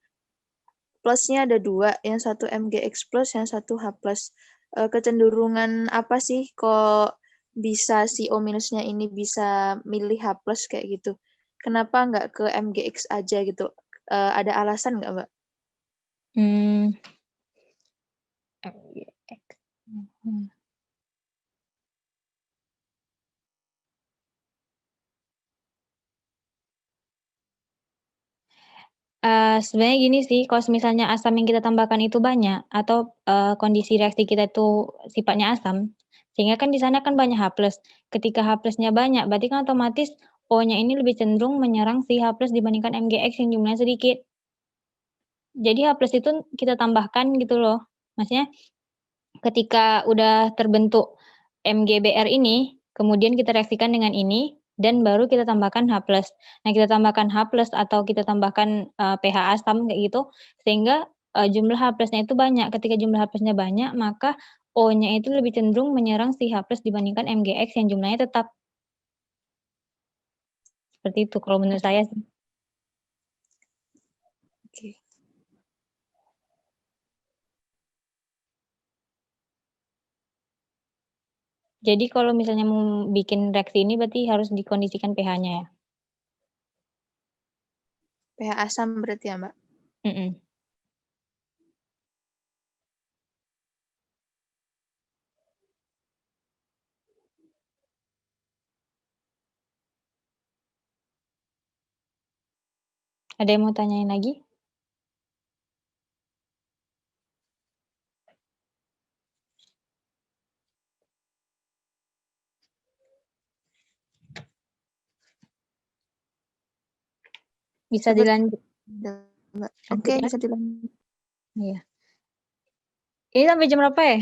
plusnya ada 2, yang satu MgX plus, yang satu H plus. Kecenderungan apa sih kok bisa si O minusnya ini bisa milih H plus kayak gitu? Kenapa nggak ke MgX aja gitu? Ada alasan nggak, Mbak? Sebenarnya gini sih, kalau misalnya asam yang kita tambahkan itu banyak atau kondisi reaksi kita itu sifatnya asam, sehingga kan di sana kan banyak H+. Ketika H+-nya banyak, berarti kan otomatis O-nya ini lebih cenderung menyerang si H+ dibandingkan MgX yang jumlahnya sedikit. Jadi H+ itu kita tambahkan gitu loh. Maksudnya ketika udah terbentuk MGBR ini, kemudian kita reaksikan dengan ini, dan baru kita tambahkan H+. Nah, kita tambahkan H+ atau kita tambahkan pH asam kayak gitu, sehingga jumlah H+-nya itu banyak. Ketika jumlah H+-nya banyak, maka O-nya itu lebih cenderung menyerang si H+ dibandingkan MgX yang jumlahnya tetap. Seperti itu kalau menurut saya sih. Oke. Jadi kalau misalnya mau bikin reaksi ini berarti harus dikondisikan pH-nya ya. pH asam berarti ya, Mbak? Ada yang mau tanyain lagi? Bisa dilanjut. Mbak. Oke, bisa dilanjut. Iya. Ini sampai jam berapa ya?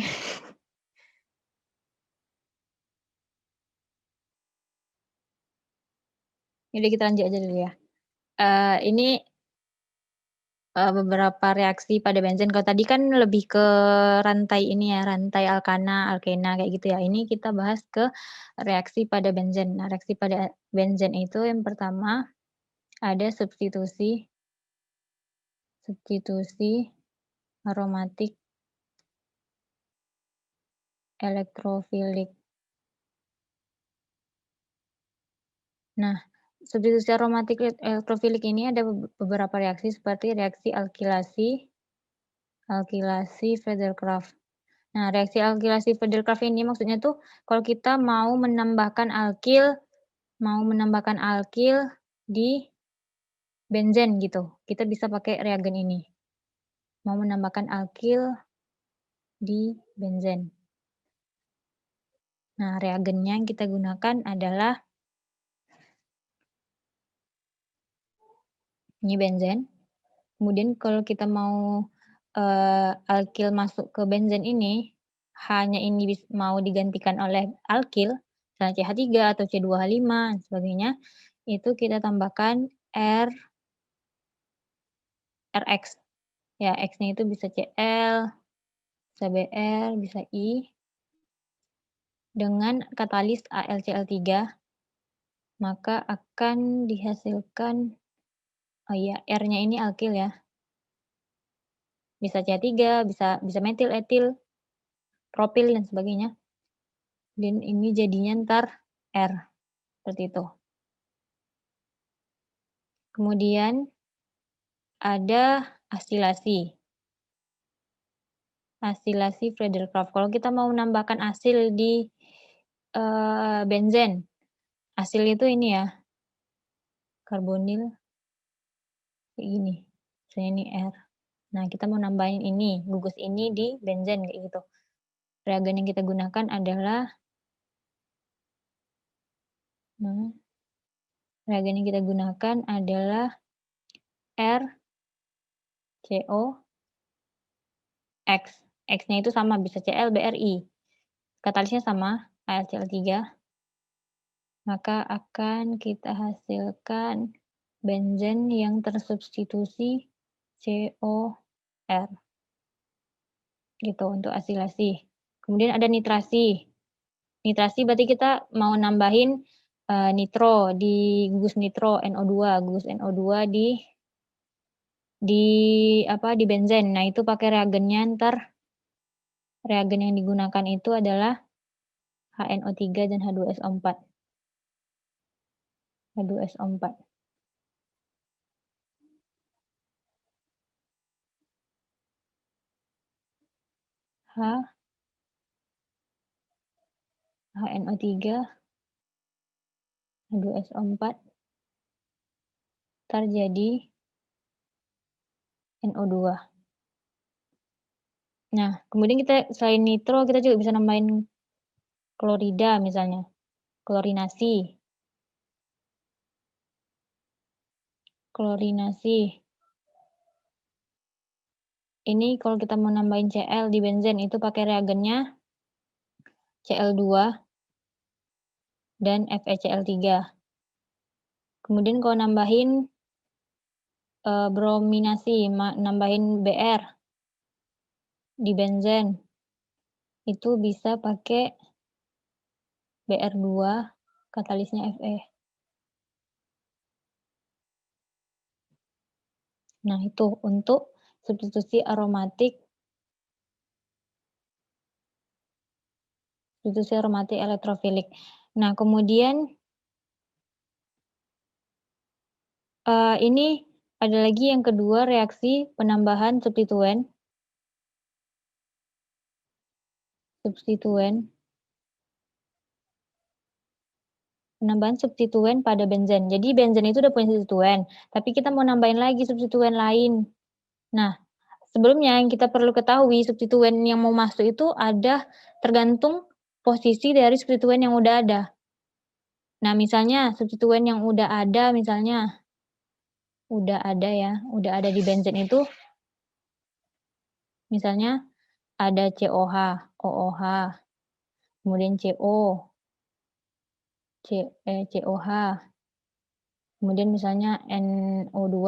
Jadi kita lanjut aja dulu ya. Ini beberapa reaksi pada benzen. Kalau tadi kan lebih ke rantai ini ya, rantai alkana, alkena kayak gitu ya. Ini kita bahas ke reaksi pada benzen. Nah, reaksi pada benzen itu yang pertama ada substitusi aromatik elektrofilik. Nah, substitusi aromatik elektrofilik ini ada beberapa reaksi seperti reaksi alkilasi Friedel-Crafts. Nah, reaksi alkilasi Friedel-Crafts ini maksudnya tuh kalau kita mau menambahkan alkil di benzen gitu. Kita bisa pakai reagen ini. Mau menambahkan alkil di benzen. Nah, reagennya yang kita gunakan adalah ini benzen. Kemudian kalau kita mau alkil masuk ke benzen ini, hanya ini mau digantikan oleh alkil, misalnya CH3 atau C2H5 dan sebagainya, itu kita tambahkan RX. Ya, X-nya itu bisa Cl, bisa Br, bisa I. Dengan katalis AlCl3, maka akan dihasilkan, oh iya, R-nya ini alkil ya. Bisa CH3, bisa metil, etil, propil, dan sebagainya. Dan ini jadinya ntar R. Seperti itu. Kemudian ada asilasi. Asilasi Friedel-Crafts. Kalau kita mau menambahkan asil di benzen, asil itu ini ya, karbonil, kayak gini. Misalnya ini R. Nah, kita mau nambahin ini, gugus ini di benzen kayak gitu. Reagen yang kita gunakan adalah RCOX. X-nya itu sama, bisa Cl, BRI. Katalisnya sama, AlCl3. Maka akan kita hasilkan benzen yang tersubstitusi COR. Gitu untuk asilasi. Kemudian ada nitrasi. Nitrasi berarti kita mau nambahin nitro di gugus nitro NO2, gugus NO2 di benzen. Nah, itu pakai reagennya ntar reagen yang digunakan itu adalah HNO3 dan H2SO4. H2SO4. HNO3, H2SO4 terjadi NO2. Nah, kemudian kita selain nitro, kita juga bisa nambahin klorida misalnya. Klorinasi. Ini kalau kita mau nambahin Cl di benzen itu pakai reagennya Cl2 dan FeCl3. Kemudian kalau nambahin brominasi, nambahin Br di benzen, itu bisa pakai Br2, katalisnya Fe. Nah, itu untuk substitusi aromatik elektrofilik. Nah, kemudian ini ada lagi yang kedua, reaksi penambahan substituen. Penambahan substituen pada benzen. Jadi benzen itu udah punya substituen, tapi kita mau nambahin lagi substituen lain. Nah, sebelumnya yang kita perlu ketahui, substituen yang mau masuk itu ada tergantung posisi dari substituen yang udah ada. Nah, misalnya substituen yang udah ada, misalnya udah ada di benzen itu, misalnya ada COH, OOH, kemudian COH, kemudian misalnya NO2,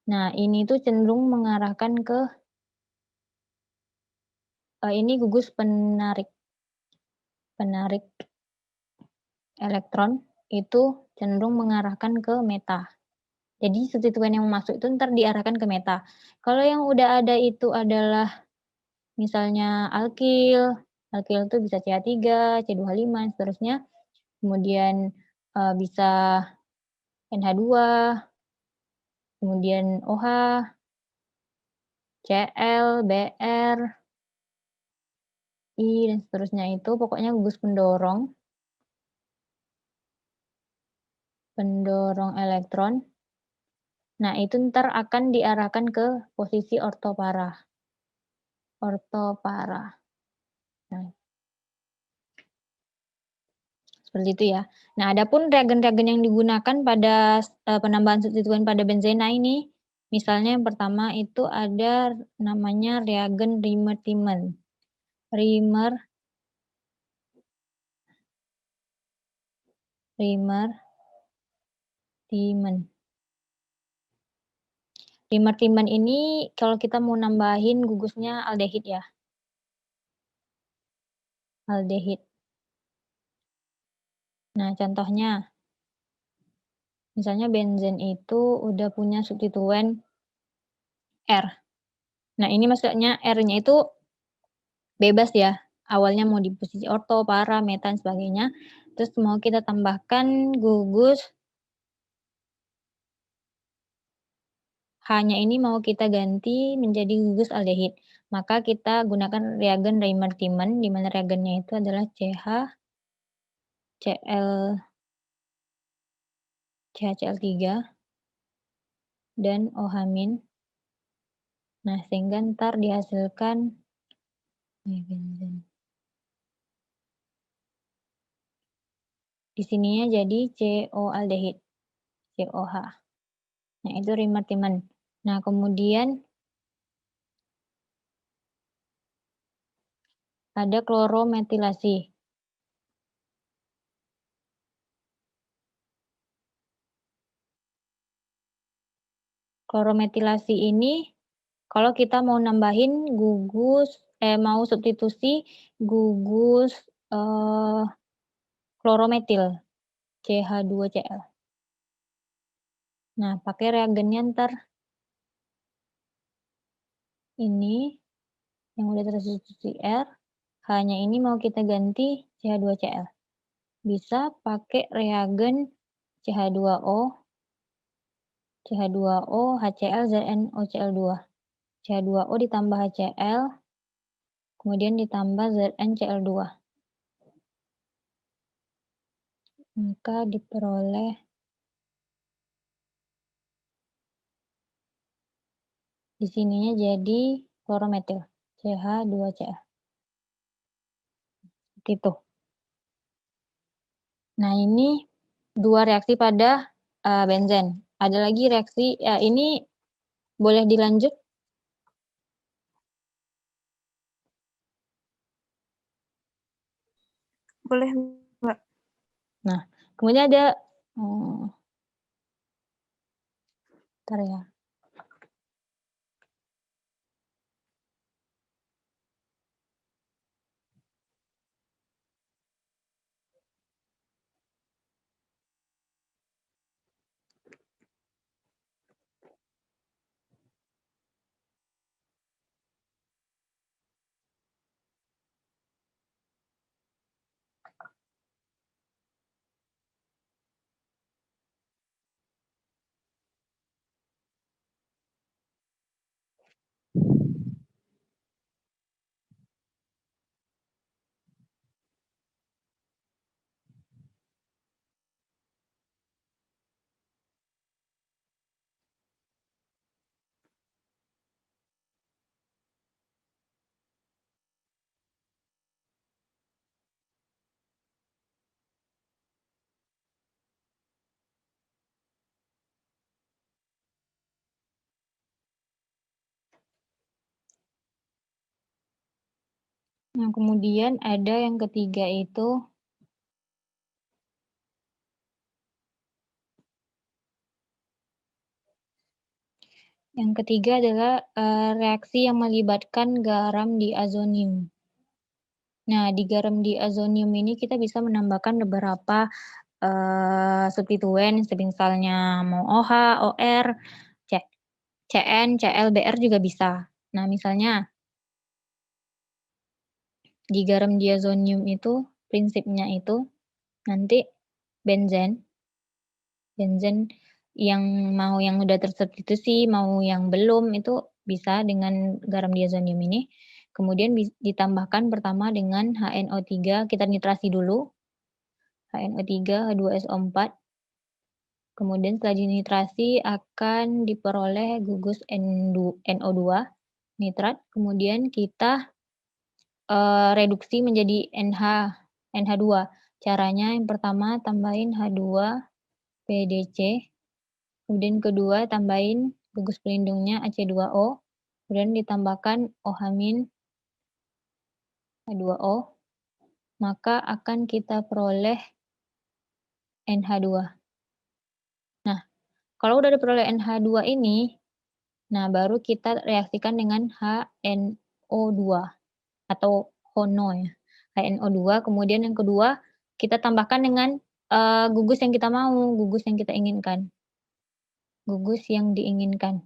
Nah, ini tuh cenderung mengarahkan ke ini gugus penarik elektron itu cenderung mengarahkan ke meta. Jadi substituen yang masuk itu ntar diarahkan ke meta. Kalau yang udah ada itu adalah misalnya alkil itu bisa CH3, C25, seterusnya. Kemudian bisa NH2, kemudian OH, Cl, Br, I, dan seterusnya itu pokoknya gugus pendorong elektron. Nah, itu ntar akan diarahkan ke posisi ortopara. Nah, seperti itu ya. Nah, adapun reagen-reagen yang digunakan pada penambahan substituen pada benzena ini, misalnya yang pertama itu ada namanya reagen Riemer-Tiemann. Riemer-Tiemann ini kalau kita mau nambahin gugusnya aldehid ya. Aldehid. Nah, contohnya, misalnya benzen itu udah punya substituen R. Nah, ini maksudnya R-nya itu bebas ya. Awalnya mau di posisi orto, para, meta, dan sebagainya. Terus mau kita tambahkan gugus H-nya ini mau kita ganti menjadi gugus aldehid. Maka kita gunakan reagen Riemer-Tiemann, di mana reagennya itu adalah CHCl3 dan OH-. Nah, sehingga ntar dihasilkan benzen. Di sininya jadi CO aldehid, COH. Nah, itu Riemer-Tiemann. Nah, kemudian ada klorometilasi. Klorometilasi ini kalau kita mau nambahin mau substitusi gugus klorometil CH2Cl. Nah, pakai reagennya ntar ini yang udah tersubstitusi R, H-nya ini mau kita ganti CH2Cl. Bisa pakai reagen CH2O, HCl, ZnOCl2. CH2O ditambah HCl, kemudian ditambah ZnCl2. Maka diperoleh di sininya jadi klorometil, CH2Cl. Gitu. Nah, ini dua reaksi pada benzen. Ada lagi reaksi, ini boleh dilanjut? Boleh, Mbak. Nah, kemudian ada, bentar ya. Nah, kemudian ada yang ketiga itu Yang ketiga adalah reaksi yang melibatkan garam diazonim. Nah, di garam diazonium ini kita bisa menambahkan beberapa substituen, misalnya mau OH, OR, CN, Cl, Br juga bisa. Nah, misalnya di garam diazonium itu prinsipnya itu nanti benzen yang udah tersubstitusi, mau yang belum itu bisa dengan garam diazonium ini. Kemudian ditambahkan pertama dengan HNO3, kita nitrasi dulu. HNO3, H2SO4. Kemudian setelah dinitrasi akan diperoleh gugus NO2 nitrat. Kemudian kita reduksi menjadi NH2. Caranya yang pertama tambahin H2 PDC. Kemudian kedua tambahin gugus pelindungnya AC2O. Kemudian ditambahkan OH- H2O. Maka akan kita peroleh NH2. Nah, kalau udah diperoleh NH2 ini, nah baru kita reaksikan dengan HNO2 atau HONO ya. HNO2, kemudian yang kedua kita tambahkan dengan gugus yang kita mau, gugus yang kita inginkan. Gugus yang diinginkan.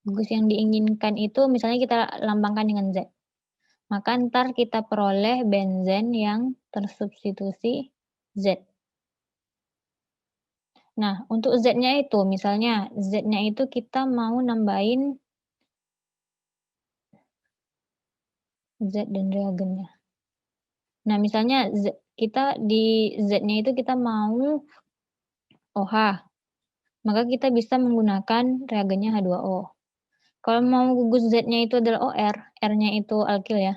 Gugus yang diinginkan itu misalnya kita lambangkan dengan Z. Maka ntar kita peroleh benzen yang tersubstitusi Z. Nah, untuk Z-nya itu, misalnya Z-nya itu kita mau nambahin Z dan reagennya. Nah, misalnya kita di Z-nya itu kita mau OH, maka kita bisa menggunakan reagennya H2O. Kalau mau gugus Z-nya itu adalah OR, R-nya itu alkil ya.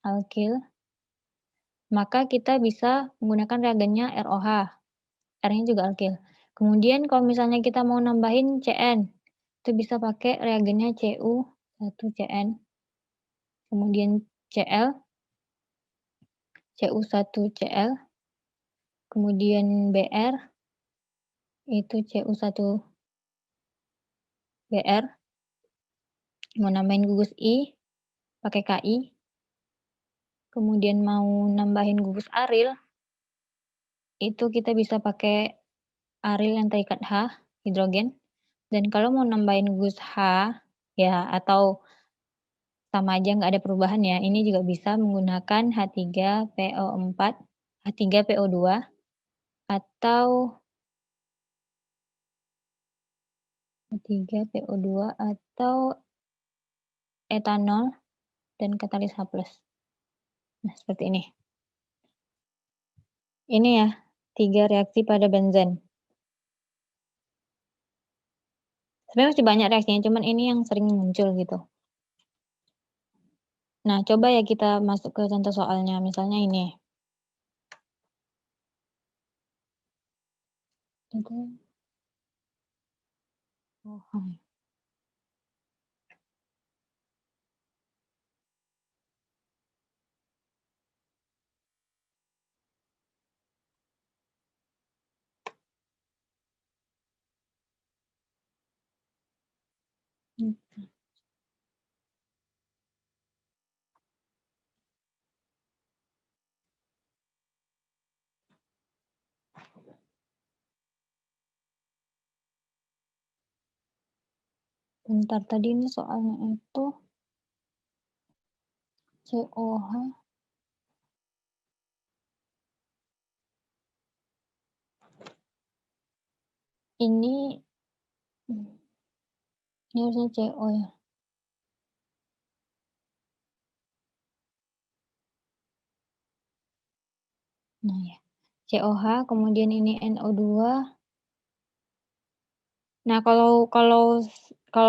Alkil. Maka kita bisa menggunakan reagennya ROH. R-nya juga alkil. Kemudian kalau misalnya kita mau nambahin CN, itu bisa pakai reagennya Cu1CN. Kemudian Cl, Cu1Cl. Kemudian Br, itu Cu1Br. Mau nambahin gugus I, pakai Ki. Kemudian mau nambahin gugus aril, itu kita bisa pakai aril yang terikat H, hidrogen. Dan kalau mau nambahin gugus H, ya atau sama aja nggak ada perubahan ya, ini juga bisa menggunakan H3PO4, H3PO2, atau H3PO2 atau etanol dan katalis H+. Nah, seperti ini. Ini ya, 3 reaksi pada benzen. Sebenarnya masih banyak reaksinya, cuman ini yang sering muncul gitu. Nah, coba ya kita masuk ke contoh soalnya. Misalnya ini. Bentar, tadi ini soalnya itu COH. Ini harusnya CO ya. Nah ya, COH, kemudian ini NO2. Nah, kalau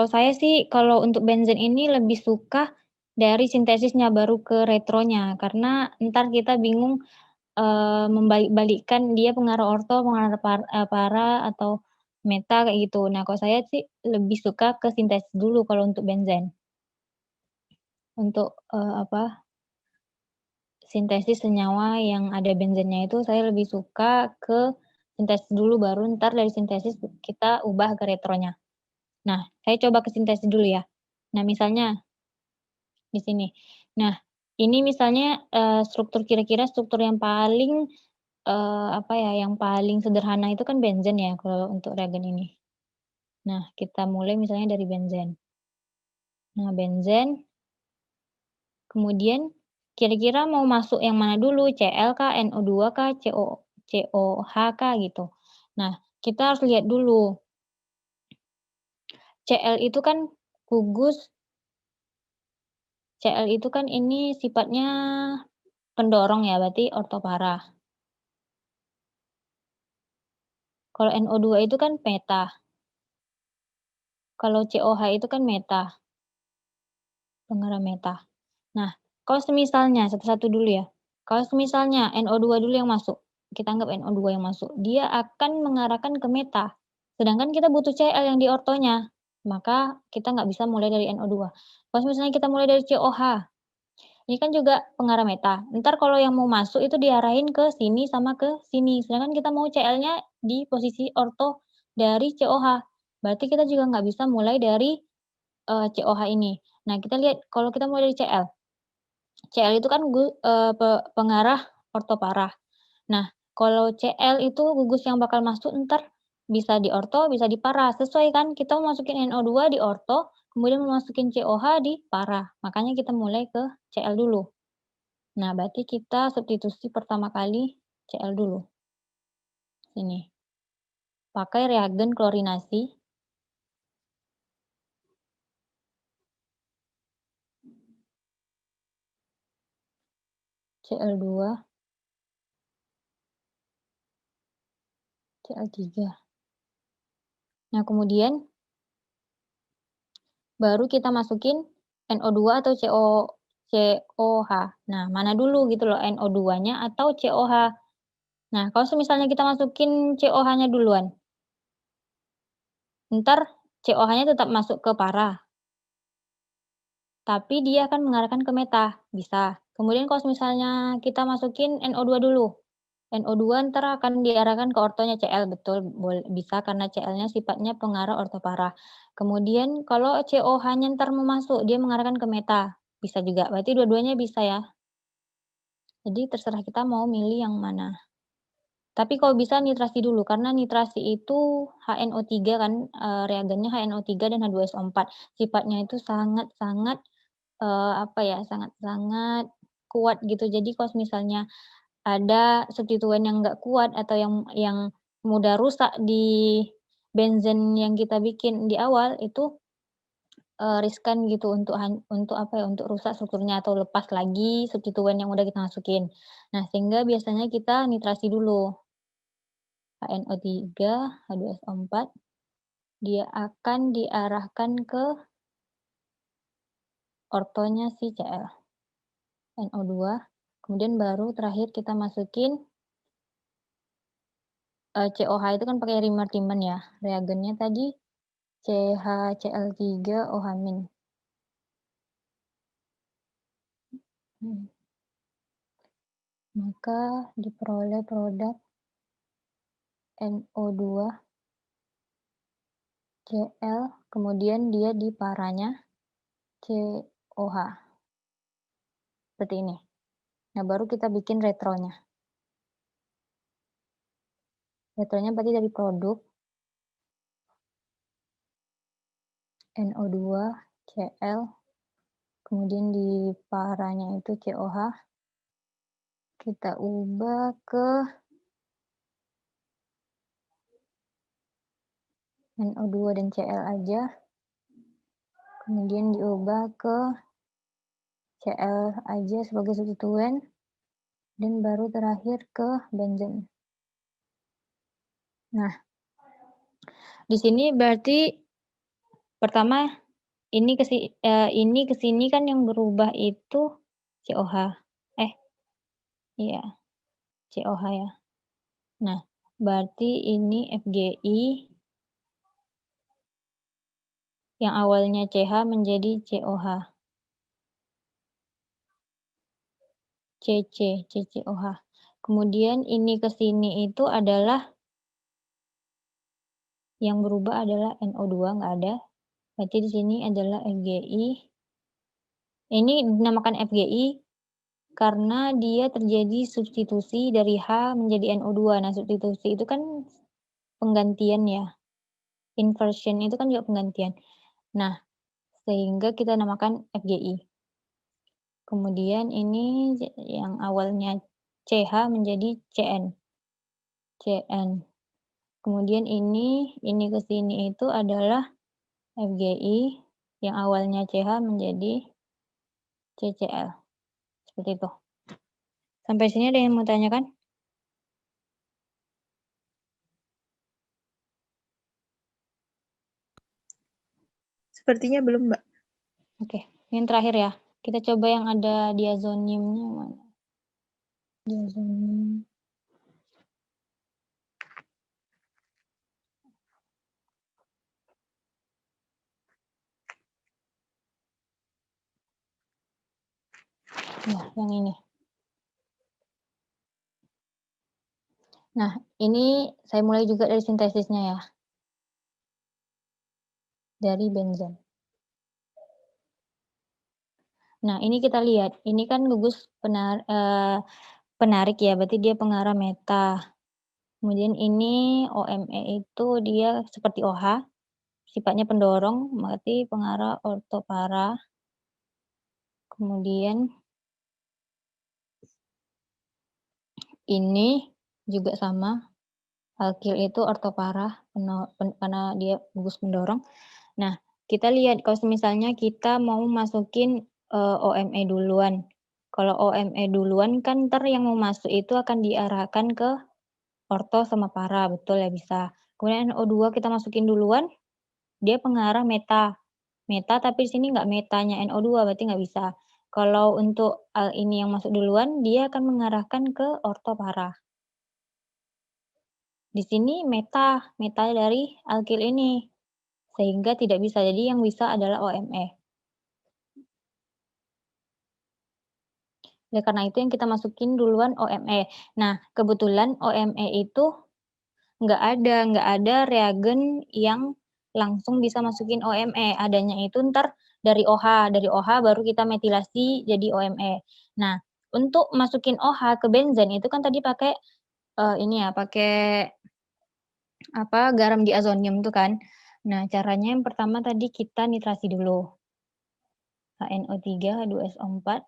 saya sih kalau untuk benzen ini lebih suka dari sintesisnya baru ke retronya, karena ntar kita bingung membalik-balikkan dia pengaruh orto, pengaruh para atau meta kayak gitu. Nah, kalau saya sih lebih suka ke sintesis dulu kalau untuk benzen. Untuk sintesis senyawa yang ada benzennya itu saya lebih suka ke sintesis dulu, baru ntar dari sintesis kita ubah ke retronya. Nah, saya coba ke sintesis dulu ya. Nah, misalnya di sini. Nah, ini misalnya kira-kira struktur yang paling yang paling sederhana itu kan benzen ya kalau untuk reagen ini. Nah, kita mulai misalnya dari benzen. Nah, benzen, kemudian kira-kira mau masuk yang mana dulu, Cl kah, NO2 kah, COH kah gitu. Nah, kita harus lihat dulu. Cl itu kan gugus, Cl itu kan ini sifatnya pendorong ya, berarti ortopara. Kalau NO2 itu kan meta. Kalau COH itu kan meta. Pengarah meta. Nah, kalau semisalnya, satu-satu dulu ya. Kalau semisalnya NO2 dulu yang masuk, kita anggap NO2 yang masuk, dia akan mengarahkan ke meta. Sedangkan kita butuh Cl yang di ortonya, maka kita nggak bisa mulai dari NO2. Kalau misalnya kita mulai dari COH, ini kan juga pengarah meta. Ntar kalau yang mau masuk itu diarahin ke sini sama ke sini. Sedangkan kita mau Cl-nya di posisi orto dari COH. Berarti kita juga nggak bisa mulai dari COH ini. Nah, kita lihat kalau kita mulai dari Cl. Cl itu kan pengarah ortopara. Nah, kalau Cl itu gugus yang bakal masuk ntar bisa di orto, bisa di para. Sesuai kan, kita mau masukin NO2 di orto, kemudian mau masukin COH di para. Makanya kita mulai ke Cl dulu. Nah, berarti kita substitusi pertama kali Cl dulu. Sini. Pakai reagen klorinasi. Cl2. Cl3. Nah, kemudian baru kita masukin NO2 atau COH. Nah, mana dulu gitu loh, NO2-nya atau COH. Nah, kalau misalnya kita masukin COH-nya duluan, ntar COH-nya tetap masuk ke para. Tapi dia akan mengarahkan ke meta, bisa. Kemudian kalau misalnya kita masukin NO2 dulu, NO2 ntar akan diarahkan ke ortonya Cl, betul, bisa karena Cl-nya sifatnya pengarah ortopara. Kemudian kalau COH-nya ntar mau masuk, dia mengarahkan ke meta, bisa juga. Berarti dua-duanya bisa ya. Jadi terserah kita mau milih yang mana. Tapi kalau bisa nitrasi dulu, karena nitrasi itu HNO3 kan, reagennya HNO3 dan H2SO4. Sifatnya itu sangat-sangat sangat-sangat kuat gitu. Jadi kalau misalnya ada substituen yang nggak kuat atau yang mudah rusak di benzen yang kita bikin di awal itu riskan gitu untuk rusak strukturnya atau lepas lagi substituen yang udah kita masukin. Nah, sehingga biasanya kita nitrasi dulu. HNO3, H2SO4 dia akan diarahkan ke ortonya si Cl. NO2, kemudian baru terakhir kita masukin COH itu kan pakai Rimmer-Timmen ya. Reagennya tadi CHCl3 OH-. Maka diperoleh produk NO2 Cl, kemudian dia di paranya COH. Seperti ini. Nah, baru kita bikin retronya. Retronya berarti dari produk NO2 Cl, kemudian di paranya itu COH, kita ubah ke NO2 dan Cl aja, kemudian diubah ke Cl aja sebagai substituen, dan baru terakhir ke benzen. Nah, di sini berarti pertama ini ke sini kan yang berubah itu COH. Iya, COH ya. Nah, berarti ini FGI yang awalnya CH menjadi COH. CCOH. Kemudian ini ke sini itu adalah Yang berubah adalah NO2, nggak ada. Berarti di sini adalah FGI. Ini dinamakan FGI karena dia terjadi substitusi dari H menjadi NO2. Nah, substitusi itu kan penggantian ya. Inversion itu kan juga penggantian. Nah, sehingga kita namakan FGI. Kemudian ini yang awalnya CH menjadi CN. CN. Kemudian ini ke sini itu adalah FGI yang awalnya CH menjadi CCl. Seperti itu. Sampai sini ada yang mau tanyakan? Sepertinya belum, Mbak. Oke, yang terakhir ya. Kita coba yang ada diazoniumnya mana? Diazonium. Nah, yang ini. Nah, ini saya mulai juga dari sintesisnya ya. Dari benzen. Nah, ini kita lihat. Ini kan gugus penarik ya, berarti dia pengarah meta. Kemudian ini OMe itu dia seperti OH, sifatnya pendorong, berarti pengarah ortopara. Kemudian ini juga sama, alkil itu ortopara karena dia gugus pendorong. Nah, kita lihat kalau misalnya kita mau masukin OMe duluan. Kalau OMe duluan kan ntar yang mau masuk itu akan diarahkan ke orto sama para, betul ya bisa. Kemudian NO2 kita masukin duluan, dia pengarah meta. Meta tapi di sini nggak metanya NO2, berarti nggak bisa. Kalau untuk ini yang masuk duluan, dia akan mengarahkan ke orto para. Di sini meta dari alkil ini. Sehingga tidak bisa. Jadi yang bisa adalah OMe. Ya, karena itu yang kita masukin duluan OMe. Nah, kebetulan OMe itu nggak ada reagen yang langsung bisa masukin OMe. Adanya itu ntar dari OH baru kita metilasi jadi OMe. Nah, untuk masukin OH ke benzen itu kan tadi pakai pakai garam diazonium tuh kan. Nah, caranya yang pertama tadi kita nitrasi dulu. HNO3, H2SO4.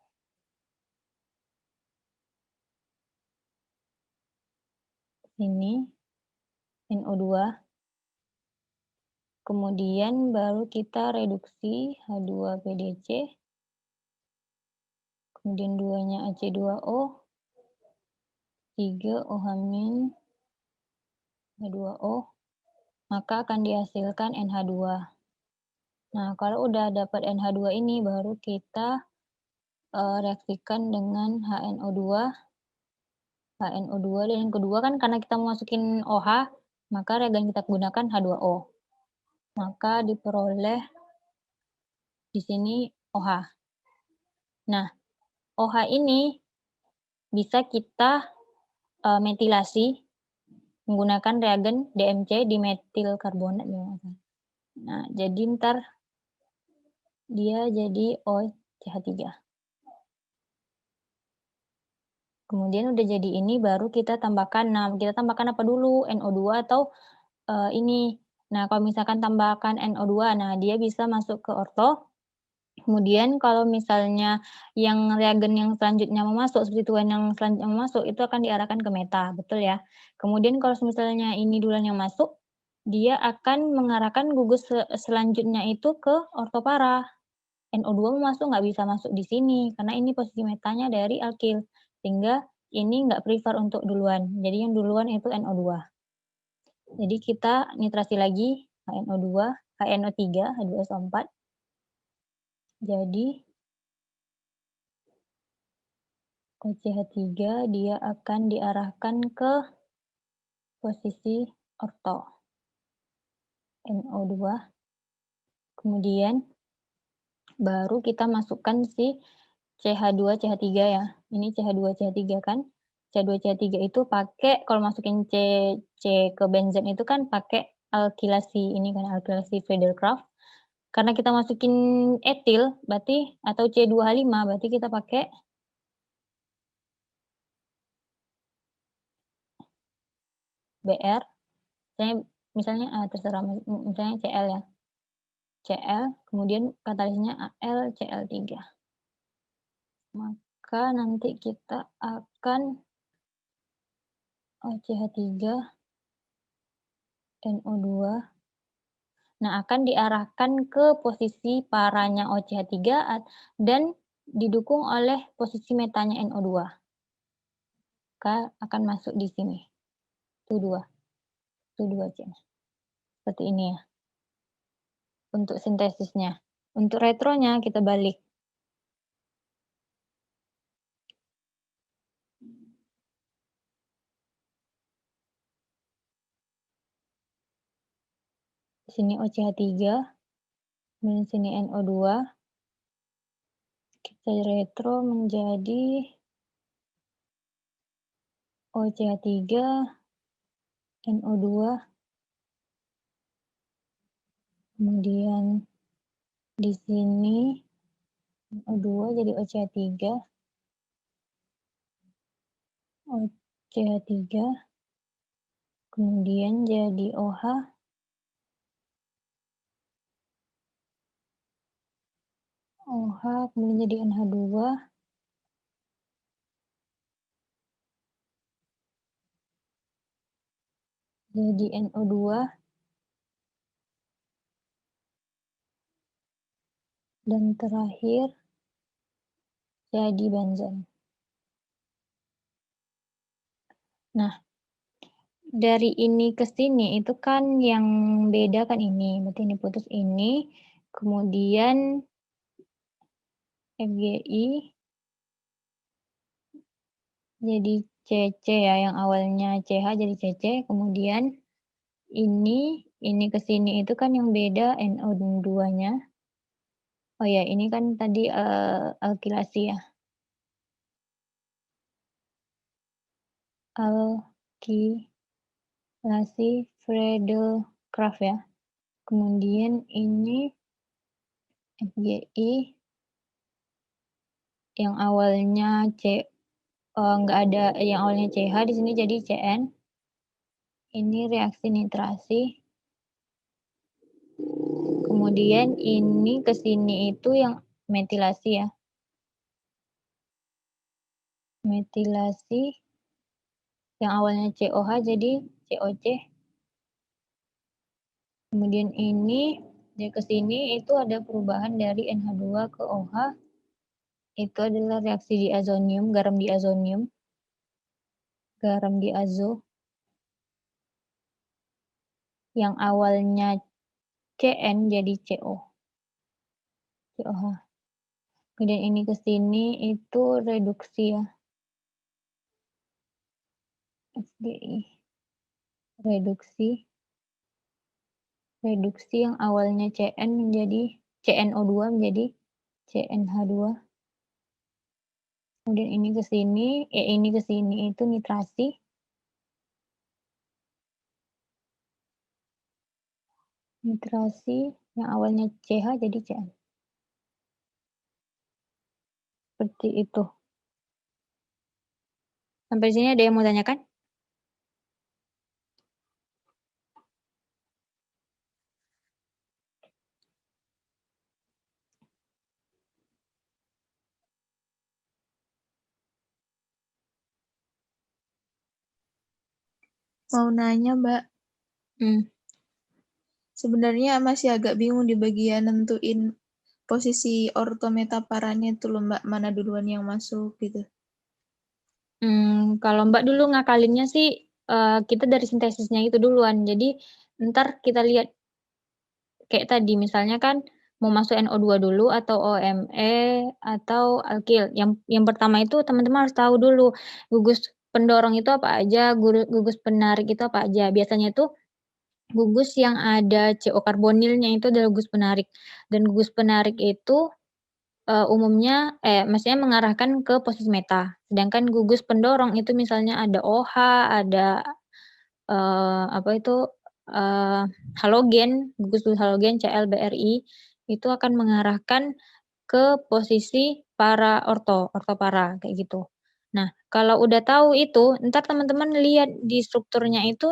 Ini NO2. Kemudian baru kita reduksi H2PDC. Kemudian 2-nya AC2O. 3 OH- H2O. Maka akan dihasilkan NH2. Nah, kalau udah dapat NH2 ini baru kita reaksikan dengan HNO2. HNO2 dan yang kedua kan karena kita mau masukin OH, maka reagen kita gunakan H2O. Maka diperoleh di sini OH. Nah, OH ini bisa kita metilasi menggunakan reagen DMC, dimetil karbonat. Nah, jadi ntar dia jadi OCH3. Kemudian udah jadi ini baru kita tambahkan. Nah, kita tambahkan apa dulu? NO2 atau ini. Nah, kalau misalkan tambahkan NO2, nah dia bisa masuk ke orto. Kemudian kalau misalnya yang reagen yang selanjutnya mau masuk, substituen yang selanjutnya mau masuk, itu akan diarahkan ke meta, betul ya. Kemudian kalau misalnya ini duluan yang masuk, dia akan mengarahkan gugus selanjutnya itu ke ortopara. NO2 mau masuk, nggak bisa masuk di sini, karena ini posisi metanya dari alkil. Sehingga ini nggak prefer untuk duluan. Jadi yang duluan itu NO2. Jadi kita nitrasi lagi HNO2, HNO3, H2SO4. Jadi OCH3 dia akan diarahkan ke posisi orto. NO2. Kemudian baru kita masukkan si CH2, CH3 ya. Ini CH2, CH3 kan. CH2, CH3 itu pakai, kalau masukin C ke benzen itu kan pakai alkilasi ini kan, alkilasi Friedel-Crafts. Karena kita masukin etil berarti atau C2H5 berarti kita pakai Br. Misalnya terserah misalnya Cl ya. Cl kemudian katalisnya Al Cl3. Maka nanti kita akan OCH3 NO2. Nah, akan diarahkan ke posisi paranya OCH3 dan didukung oleh posisi metanya NO2. Maka akan masuk di sini. Itu 2 C. Seperti ini ya. Untuk sintesisnya. Untuk retronya kita balik. Di sini OCH3, kemudian sini NO2. Kita retro menjadi OCH3, NO2, kemudian di sini NO2 jadi OCH3, OCH3, kemudian jadi OH, kemudian jadi NH2, jadi NO2, dan terakhir jadi benzen. Nah, dari ini ke sini itu kan yang beda kan ini, berarti ini putus ini, kemudian FGI jadi CC ya, yang awalnya CH jadi CC, kemudian ini ke sini itu kan yang beda NO2-nya. Oh ya, ini kan tadi alkilasi ya. Alkilasi Friedel-Crafts ya. Kemudian ini FGI yang awalnya nggak ada yang awalnya CH di sini jadi CN. Ini reaksi nitrasi. Kemudian ini ke sini itu yang metilasi ya. Metilasi yang awalnya COH jadi COC. Kemudian ini dia ke sini itu ada perubahan dari NH2 ke OH. Itu adalah reaksi diazonium, garam diazonium. Garam diazo yang awalnya CN jadi CO. COH. Kemudian ini ke sini itu reduksi ya. FGI. Reduksi yang awalnya CN menjadi CNO2 menjadi CNH2. Kemudian ini ke sini itu nitrasi. Nitrasi yang awalnya CH jadi CN. Seperti itu. Sampai sini ada yang mau tanyakan? Mau nanya, Mbak. Sebenarnya masih agak bingung di bagian nentuin posisi ortometaparanya itu loh, Mbak. Mana duluan yang masuk gitu. Kalau Mbak dulu ngakalinnya sih kita dari sintesisnya itu duluan. Jadi ntar kita lihat kayak tadi misalnya kan mau masuk NO2 dulu atau OME atau alkil. Yang pertama itu teman-teman harus tahu dulu gugus pendorong itu apa aja, gugus penarik itu apa aja. Biasanya itu gugus yang ada CO karbonilnya itu adalah gugus penarik. Dan gugus penarik itu umumnya maksudnya mengarahkan ke posisi meta. Sedangkan gugus pendorong itu misalnya ada OH, ada halogen, gugus halogen ClBrI itu akan mengarahkan ke posisi para orto para kayak gitu. Nah, kalau udah tahu itu, ntar teman-teman lihat di strukturnya itu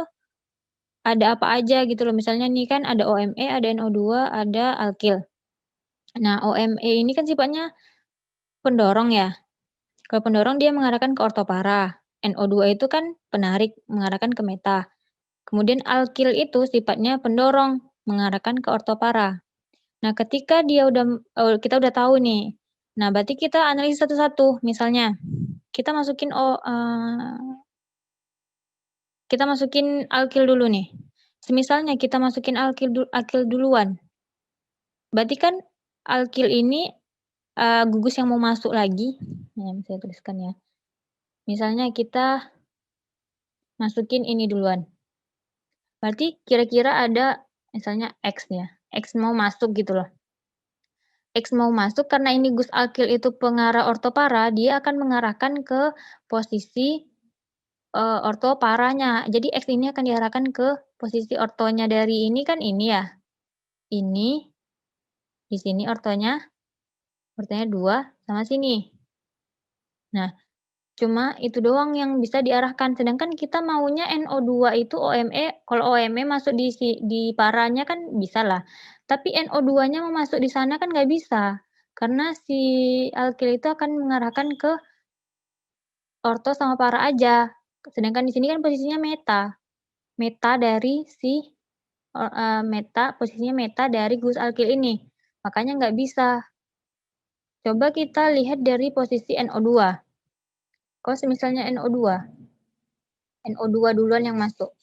ada apa aja gitu loh. Misalnya nih kan ada OMe, ada NO2, ada alkil. Nah, OMe ini kan sifatnya pendorong ya. Kalau pendorong dia mengarahkan ke ortopara. NO2 itu kan penarik, mengarahkan ke meta. Kemudian alkil itu sifatnya pendorong, mengarahkan ke ortopara. Nah, ketika kita udah tahu nih. Nah, berarti kita analisis satu-satu. Misalnya, kita masukin alkil dulu nih. Semisalnya kita masukin alkil duluan. Berarti kan alkil ini gugus yang mau masuk lagi. Nah, saya tuliskan ya. Misalnya kita masukin ini duluan. Berarti kira-kira ada misalnya X ya. X mau masuk gitu loh. X mau masuk karena ini gus alkil itu pengarah ortopara, dia akan mengarahkan ke posisi ortoparanya. Jadi X ini akan diarahkan ke posisi ortonya dari ini kan ini ya. Ini di sini ortonya 2 sama sini. Nah, cuma itu doang yang bisa diarahkan. Sedangkan kita maunya NO2 itu OMe, kalau OMe masuk di paranya kan bisa lah. Tapi NO2-nya mau masuk di sana kan nggak bisa. Karena si alkil itu akan mengarahkan ke orto sama para aja. Sedangkan di sini kan posisinya meta. Meta dari posisinya meta dari gus alkil ini. Makanya nggak bisa. Coba kita lihat dari posisi NO2. Kalau misalnya NO2 duluan yang masuk.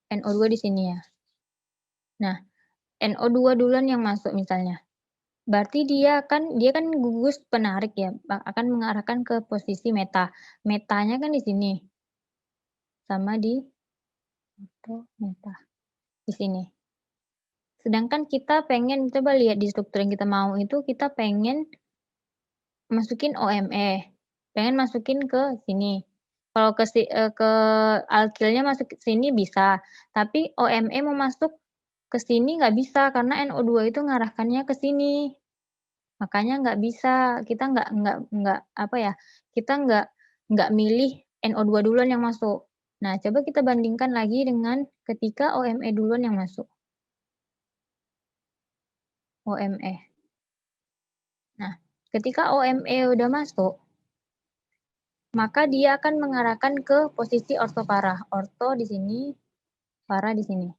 NO2 di sini ya. Nah, NO2 duluan yang masuk misalnya. Berarti dia kan gugus penarik ya, akan mengarahkan ke posisi meta. Metanya kan di sini. Sama di meta. Di sini. Sedangkan kita pengen, coba lihat di struktur yang kita mau itu, kita pengen masukin OMe. Pengen masukin ke sini. Kalau ke alkilnya masuk ke sini bisa, tapi OMe mau masuk ke sini nggak bisa karena NO2 itu ngarahkannya ke sini. Makanya nggak bisa, kita nggak apa ya, kita nggak milih NO2 duluan yang masuk. Nah, coba kita bandingkan lagi dengan ketika OMe duluan yang masuk. OMe. Nah, ketika OMe udah masuk, maka dia akan mengarahkan ke posisi ortopara. Orto di sini, para di sini.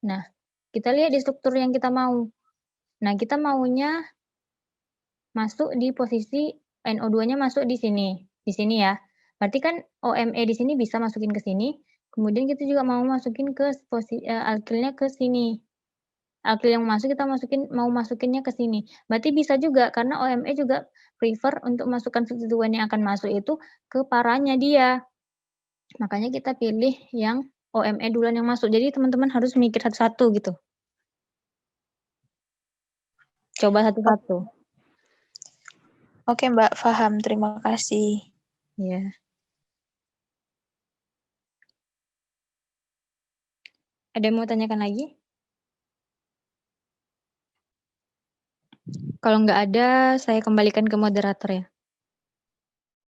Nah, kita lihat di struktur yang kita mau. Nah, kita maunya masuk di posisi NO2-nya masuk di sini ya. Berarti kan OMe di sini bisa masukin ke sini, kemudian kita juga mau masukin ke posisi alkilnya ke sini. Alkil yang masuk kita mau masukinnya ke sini. Berarti bisa juga karena OMe juga prefer untuk masukkan substituen yang akan masuk itu ke paranya dia. Makanya kita pilih yang OMe duluan yang masuk. Jadi teman-teman harus mikir satu-satu gitu. Coba satu-satu. Oke, Mbak, paham. Terima kasih. Ya. Ada yang mau tanyakan lagi? Kalau nggak ada, saya kembalikan ke moderator ya.